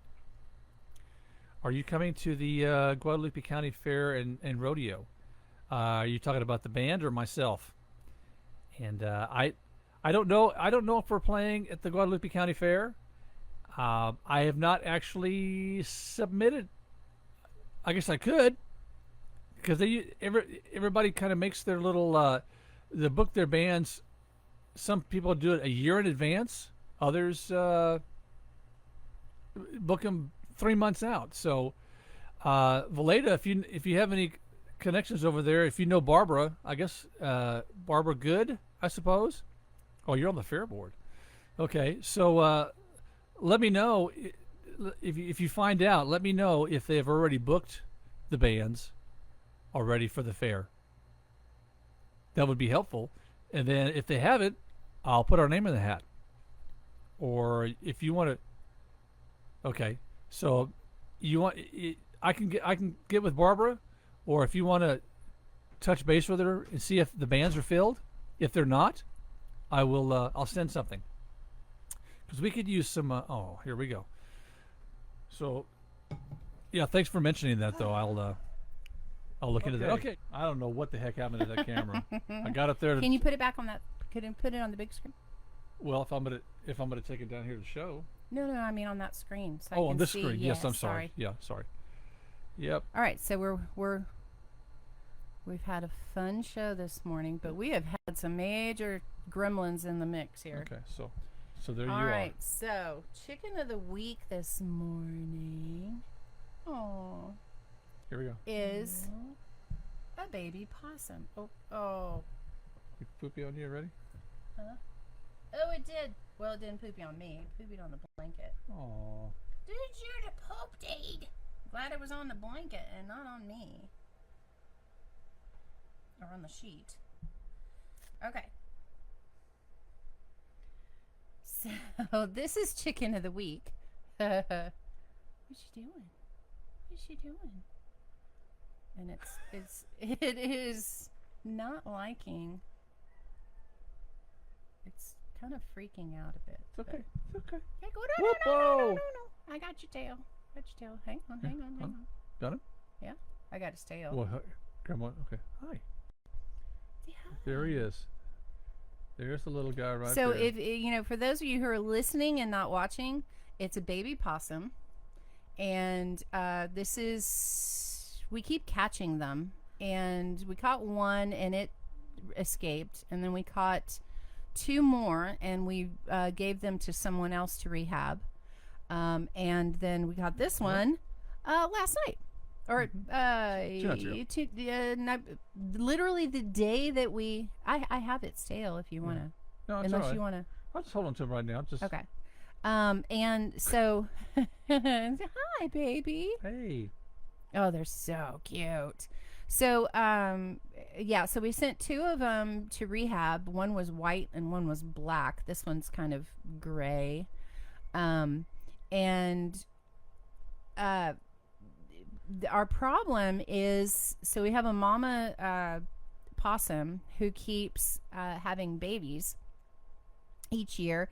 Are you coming to the Guadalupe County Fair and Rodeo? Are you talking about the band or myself? And I don't know. I don't know if we're playing at the Guadalupe County Fair. I have not actually submitted. I guess I could, because everybody kind of makes their little they book their bands. Some people do it a year in advance. Others book them 3 months out. So, Valeda, if you have any connections over there, if you know Barbara, I guess Barbara Good, I suppose. Oh, you're on the fair board. Okay, so let me know if you find out. Let me know if they have already booked the bands already for the fair. That would be helpful. And then if they haven't, I'll put our name in the hat. Or if you want to, okay. So I can get with Barbara, or if you want to touch base with her and see if the bands are filled. If they're not, I'll send something, because we could use some. Here we go. So, yeah, thanks for mentioning that, though. I'll look into that. Okay. I don't know what the heck happened to that camera. I got it there. Can you put it back on that? Can you put it on the big screen? Well, if I'm gonna take it down here to show. No, I mean on that screen. So on this screen. Yes, I'm sorry. Yeah, sorry. Yep. All right, so we've had a fun show this morning, but we have had some major gremlins in the mix here. Okay, so there you are. All right, so chicken of the week this morning. Oh. Here we go. Is a baby possum. Oh. You poopy on you already? Huh? Oh, it did. Well, it didn't poopy on me. It poopied on the blanket. Aww. Did you the poop deed? Glad it was on the blanket and not on me. Or on the sheet. Okay. So, this is chicken of the week. What's she doing? What's she doing? And it is not liking. It's kind of freaking out a bit. It's okay. It's okay. Hey, no. I got your tail. Hang on. Got him? Yeah, I got his tail. Well, come on. Okay. Hi. Yeah. There he is. There's the little guy right there. So, if for those of you who are listening and not watching, it's a baby possum, and we keep catching them, and we caught one and it escaped, and then we caught 2 more, and we gave them to someone else to rehab, and then we got this one last night, or literally the day that I have its tail if you want to. No, it's unless all right. you want to. I'll just hold on to him right now. Just Okay. And so, hi, baby. Hey. Oh, they're so cute. So, so we sent 2 of them to rehab. One was white and one was black. This one's kind of gray. our problem is, so we have a mama possum who keeps having babies each year,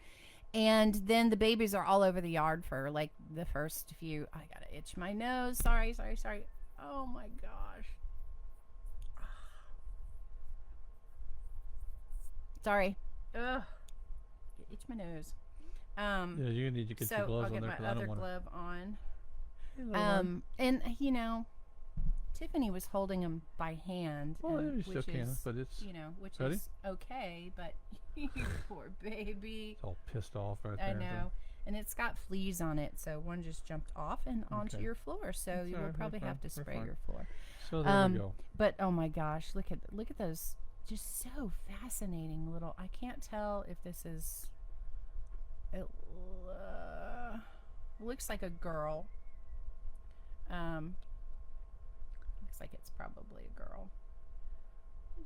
and then the babies are all over the yard for like the first few. I gotta itch my nose. Sorry. Oh my gosh. Sorry. Ugh. Itch my nose. Yeah, you need to get so your gloves I'll get on there. my other wanna... glove on. Hey, And you know, Tiffany was holding him by hand. well, and, you still which can, is, but it's which ready? is okay. But you poor baby. all pissed off right I there. know. And it's got fleas on it, so one just jumped off and onto Okay. your floor. So That's you all will right, probably we're have to fine, we're spray fine. your floor. So there we go. But oh my gosh, look at those, just so fascinating little. I can't tell if this is. It looks like a girl. Looks like it's probably a girl.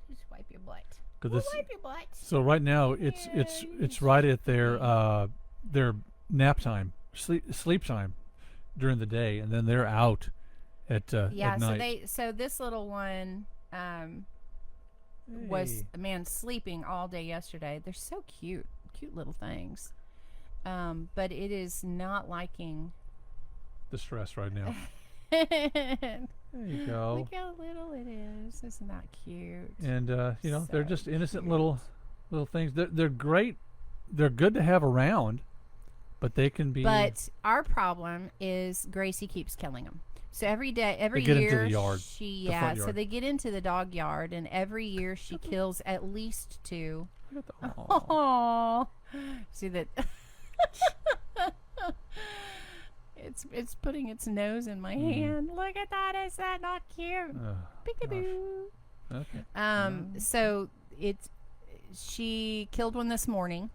Just wipe your butt. Wipe your butt. So right now it's right at their nap time, sleep time during the day, and then they're out at at night. So this little one was sleeping all day yesterday. They're so cute little things. But it is not liking the stress right now. There you go. Look how little it is. Isn't that cute? And they're So just innocent cute. little things. They're great. They're good to have around, but they can be. But our problem is Gracie keeps killing them. So every year into the yard, she the front so yard. they get into the dog yard, and every year she kills at least 2. Aw. Oh, see that? It's putting its nose in my hand. Look at that! Is that not cute? Peekaboo. Okay. So she killed one this morning,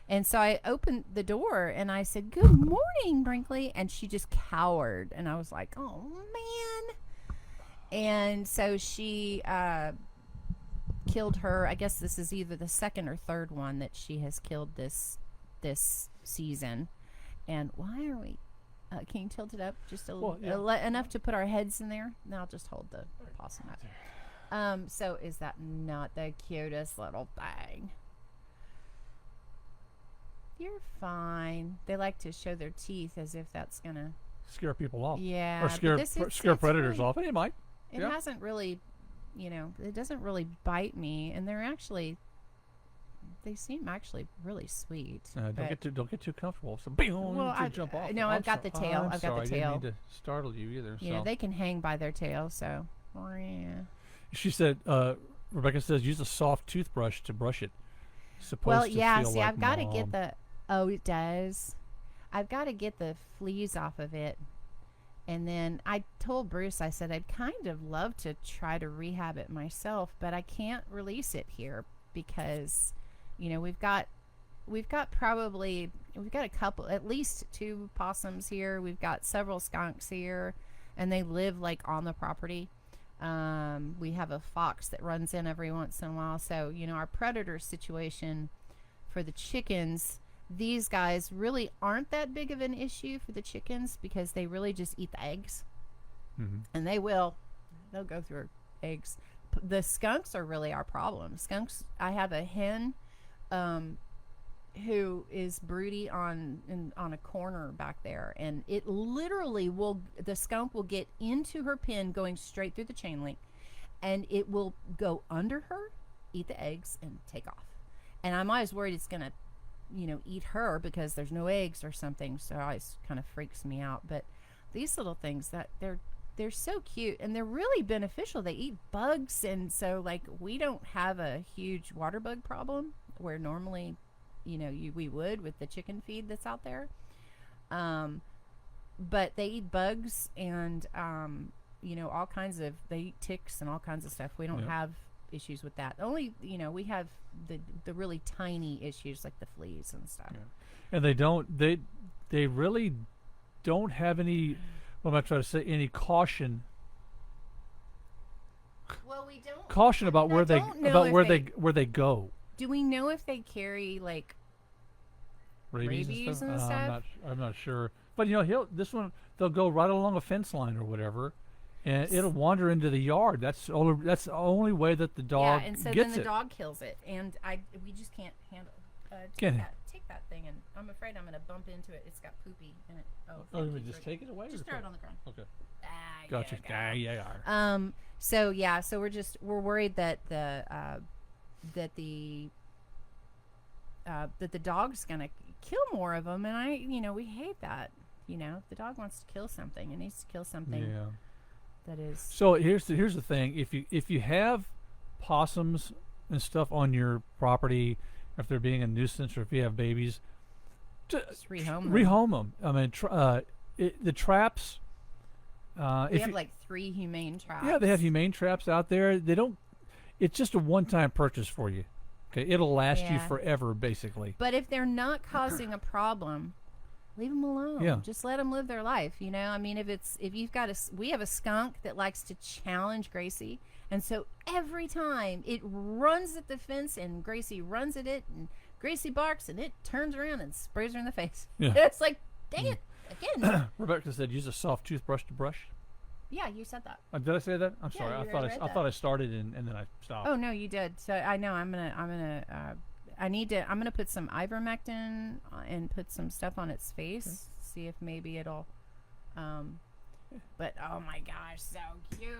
and so I opened the door and I said, "Good morning, Brinkley," and she just cowered, and I was like, "Oh man!" And so she killed her. I guess this is either the second or third one that she has killed this season. And why are we? Can you tilt it up just enough to put our heads in there? Now I'll just hold the possum up. So is that not the cutest little thing? You're fine. They like to show their teeth as if that's gonna scare people off. Yeah, Or but scare predators really, off. And it might. It Yeah. hasn't really, it doesn't really bite me, and they seem actually really sweet. Don't get too comfortable. So, boom, jump off. No, I've got the tail. I'm I've sorry, got the I tail. didn't mean to startle you either. Yeah, so. they can hang by their tail. So, yeah. She said, Rebecca says, use a soft toothbrush to brush it. Well, yeah. To feel See, like I've got to mom. get the. Oh, it does. I've got to get the fleas off of it. And then I told Bruce, I said, I'd kind of love to try to rehab it myself, but I can't release it here because, we've got a couple, at least 2 possums here. We've got several skunks here, and they live like on the property. We have a fox that runs in every once in a while. So, our predator situation for the chickens, these guys really aren't that big of an issue for the chickens because they really just eat the eggs. Mm-hmm. And they'll go through eggs. The skunks are really our problem. Skunks, I have a hen who is broody on a corner back there, and it literally the skunk will get into her pen going straight through the chain link, and it will go under her, eat the eggs, and take off. And I'm always worried it's gonna eat her because there's no eggs or something, so it always kind of freaks me out. But these little things, that they're so cute, and they're really beneficial. They eat bugs, and so like we don't have a huge water bug problem where normally we would with the chicken feed that's out there. But they eat bugs and all kinds of, they eat ticks and all kinds of stuff. We don't have issues with that. Only we have the really tiny issues like the fleas and stuff. And they really don't have any, what am I trying to say, any caution Well, we don't caution about where they go. Do we know if they carry like rabies and stuff? I'm not sure. But they'll go right along a fence line or whatever, and it'll wander into the yard. That's the only way that the dog and so gets then the it. dog kills it, and we just can't handle. Take that thing, and I'm afraid I'm going to bump into it. It's got poopy in it. Oh, you would just take it away? Just throw it on the ground. Okay. Gotcha. Yeah. So we're worried that the dog's gonna kill more of them, and we hate that. The dog wants to kill something. It needs to kill something. Yeah. That is. So here's the thing: if you have possums and stuff on your property, if they're being a nuisance, or if you have babies, just rehome them. Rehome them. I mean, the traps. We have like 3 humane traps. Yeah, they have humane traps out there. They don't. It's just a one-time purchase for you. Okay, it'll last you forever, basically. But if they're not causing a problem, leave them alone. Yeah. Just let them live their life. I mean, if you've got we have a skunk that likes to challenge Gracie, and so every time it runs at the fence and Gracie runs at it, and Gracie barks and it turns around and sprays her in the face. Yeah. It's like, dang it. Again. Rebecca said, "Use a soft toothbrush to brush." Yeah, you said that. Did I say that? I'm sorry. you I thought I started and then I stopped. Oh no, you did. So I know I'm gonna put some ivermectin and put some stuff on its face. See if maybe it'll. But oh my gosh, so cute.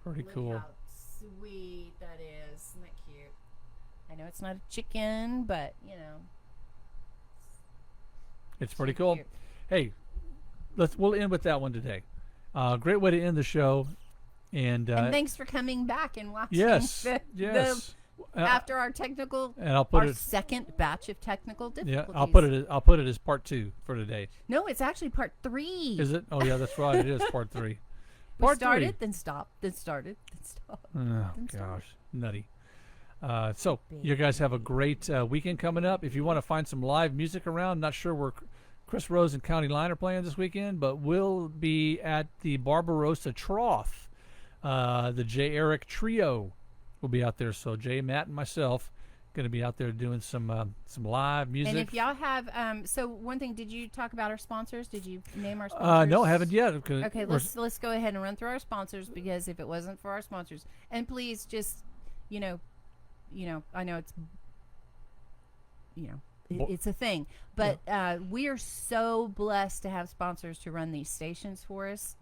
Pretty Look cool. How sweet that is. Isn't that cute? I know it's not a chicken, but it's pretty cool. Cute. Hey, we'll end with that one today. Great way to end the show, and thanks for coming back and watching. Yes. After our technical, and I'll put our second batch of technical difficulties. Yeah, I'll put it as part 2 for today. No, it's actually part 3. Is it? Oh yeah, that's right. It is part 3. We started, then stopped, then started, then stopped. Oh then gosh, started. nutty. So you guys have a great weekend coming up. If you want to find some live music around, not sure where Chris Rose and County Line are playing this weekend, but we'll be at the Barbarossa Trough. The J. Eric Trio will be out there. So Jay, Matt, and myself going to be out there doing some live music. And if y'all have, so one thing, did you talk about our sponsors? Did you name our sponsors? No, haven't yet. Okay, let's go ahead and run through our sponsors, because if it wasn't for our sponsors, and please just, I know it's, it's a thing, but we are so blessed to have sponsors to run these stations for us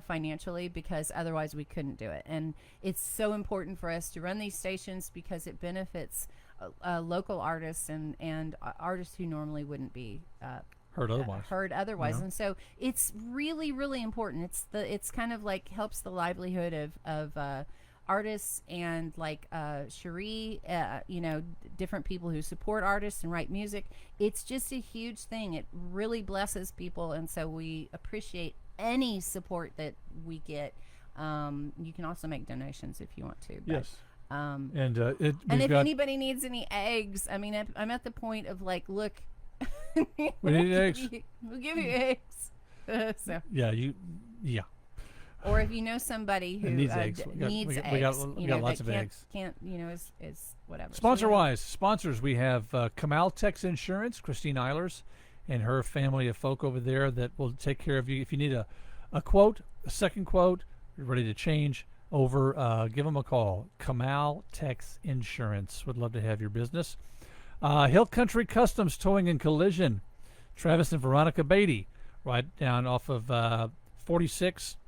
financially, because otherwise we couldn't do it. And it's so important for us to run these stations because it benefits local artists and artists who normally wouldn't be heard otherwise. And so it's really, really important. It's kind of like helps the livelihood of artists, and like Cherie, different people who support artists and write music. It's just a huge thing. It really blesses people, and so we appreciate any support that we get. You can also make donations if you want to. But, yes. And if anybody needs any eggs, I mean, I'm at the point of like, look, we need eggs. We'll give you eggs. So. Yeah. Or if you know somebody who needs eggs, we got lots of eggs. Can't is whatever. Sponsors, we have Kamal Tex Insurance, Christine Eilers, and her family of folk over there that will take care of you. If you need a quote, a second quote, you're ready to change over, give them a call. Kamal Tex Insurance would love to have your business. Hill Country Customs Towing and Collision, Travis and Veronica Beatty, right down off of 46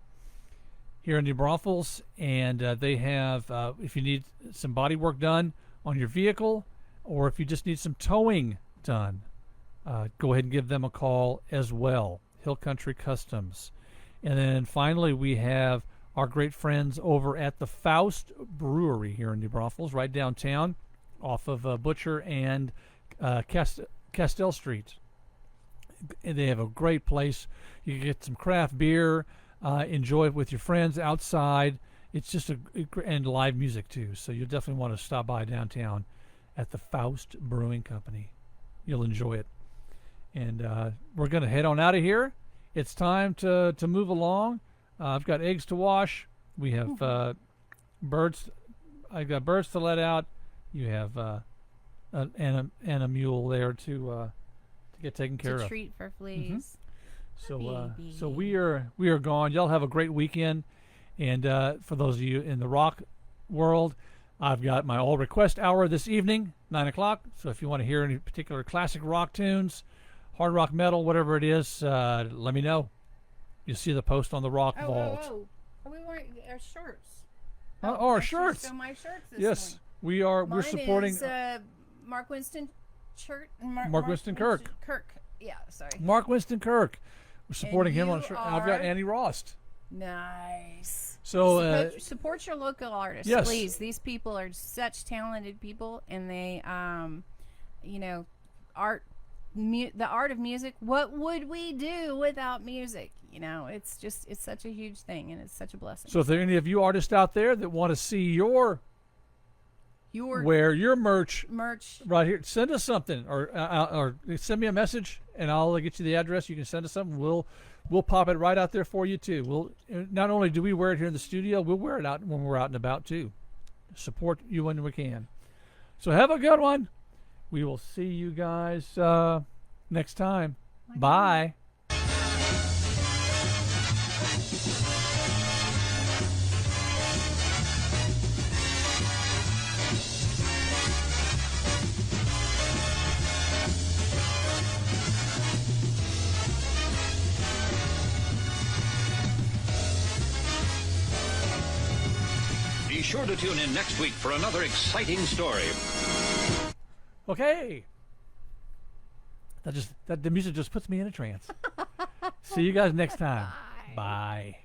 here in New Braunfels, and they have, if you need some body work done on your vehicle, or if you just need some towing done, go ahead and give them a call as well. Hill Country Customs. And then finally, we have our great friends over at the Faust Brewery here in New Braunfels, right downtown, off of Butcher and Castell Street. And they have a great place. You can get some craft beer, enjoy it with your friends outside. It's just and live music too. So you'll definitely want to stop by downtown at the Faust Brewing Company. You'll enjoy it. And we're going to head on out of here. It's time to move along. I've got eggs to wash. We have birds. I've got birds to let out. You have and a mule there to get taken care of. Treat for fleas. So we are gone. Y'all have a great weekend, And for those of you in the rock world, I've got my all request hour this evening, 9 o'clock. So if you want to hear any particular classic rock tunes, hard rock, metal, whatever it is, let me know. You'll see the post on the Rock Vault. Are we wearing our shirts? Our shirts. So my shirts this Yes, morning. we're supporting. Is, Mark Winston Church. Mark Winston Kirk. Yeah, sorry. Mark Winston Kirk. We're supporting him on a shirt. I've got are- Annie Rost. Nice. So support your local artists, yes. please. These people are such talented people, and they, art, the art of music. What would we do without music? It's such a huge thing, and it's such a blessing. So if there are any of you artists out there that want to see your merch right here, send us something, or send me a message, and I'll get you the address. You can send us something. We'll pop it right out there for you too. Not only do we wear it here in the studio, we'll wear it out when we're out and about too. Support you when we can. So have a good one. We will see you guys next time. Bye. Be sure to tune in next week for another exciting story. Okay. The music just puts me in a trance. See you guys next time. Bye.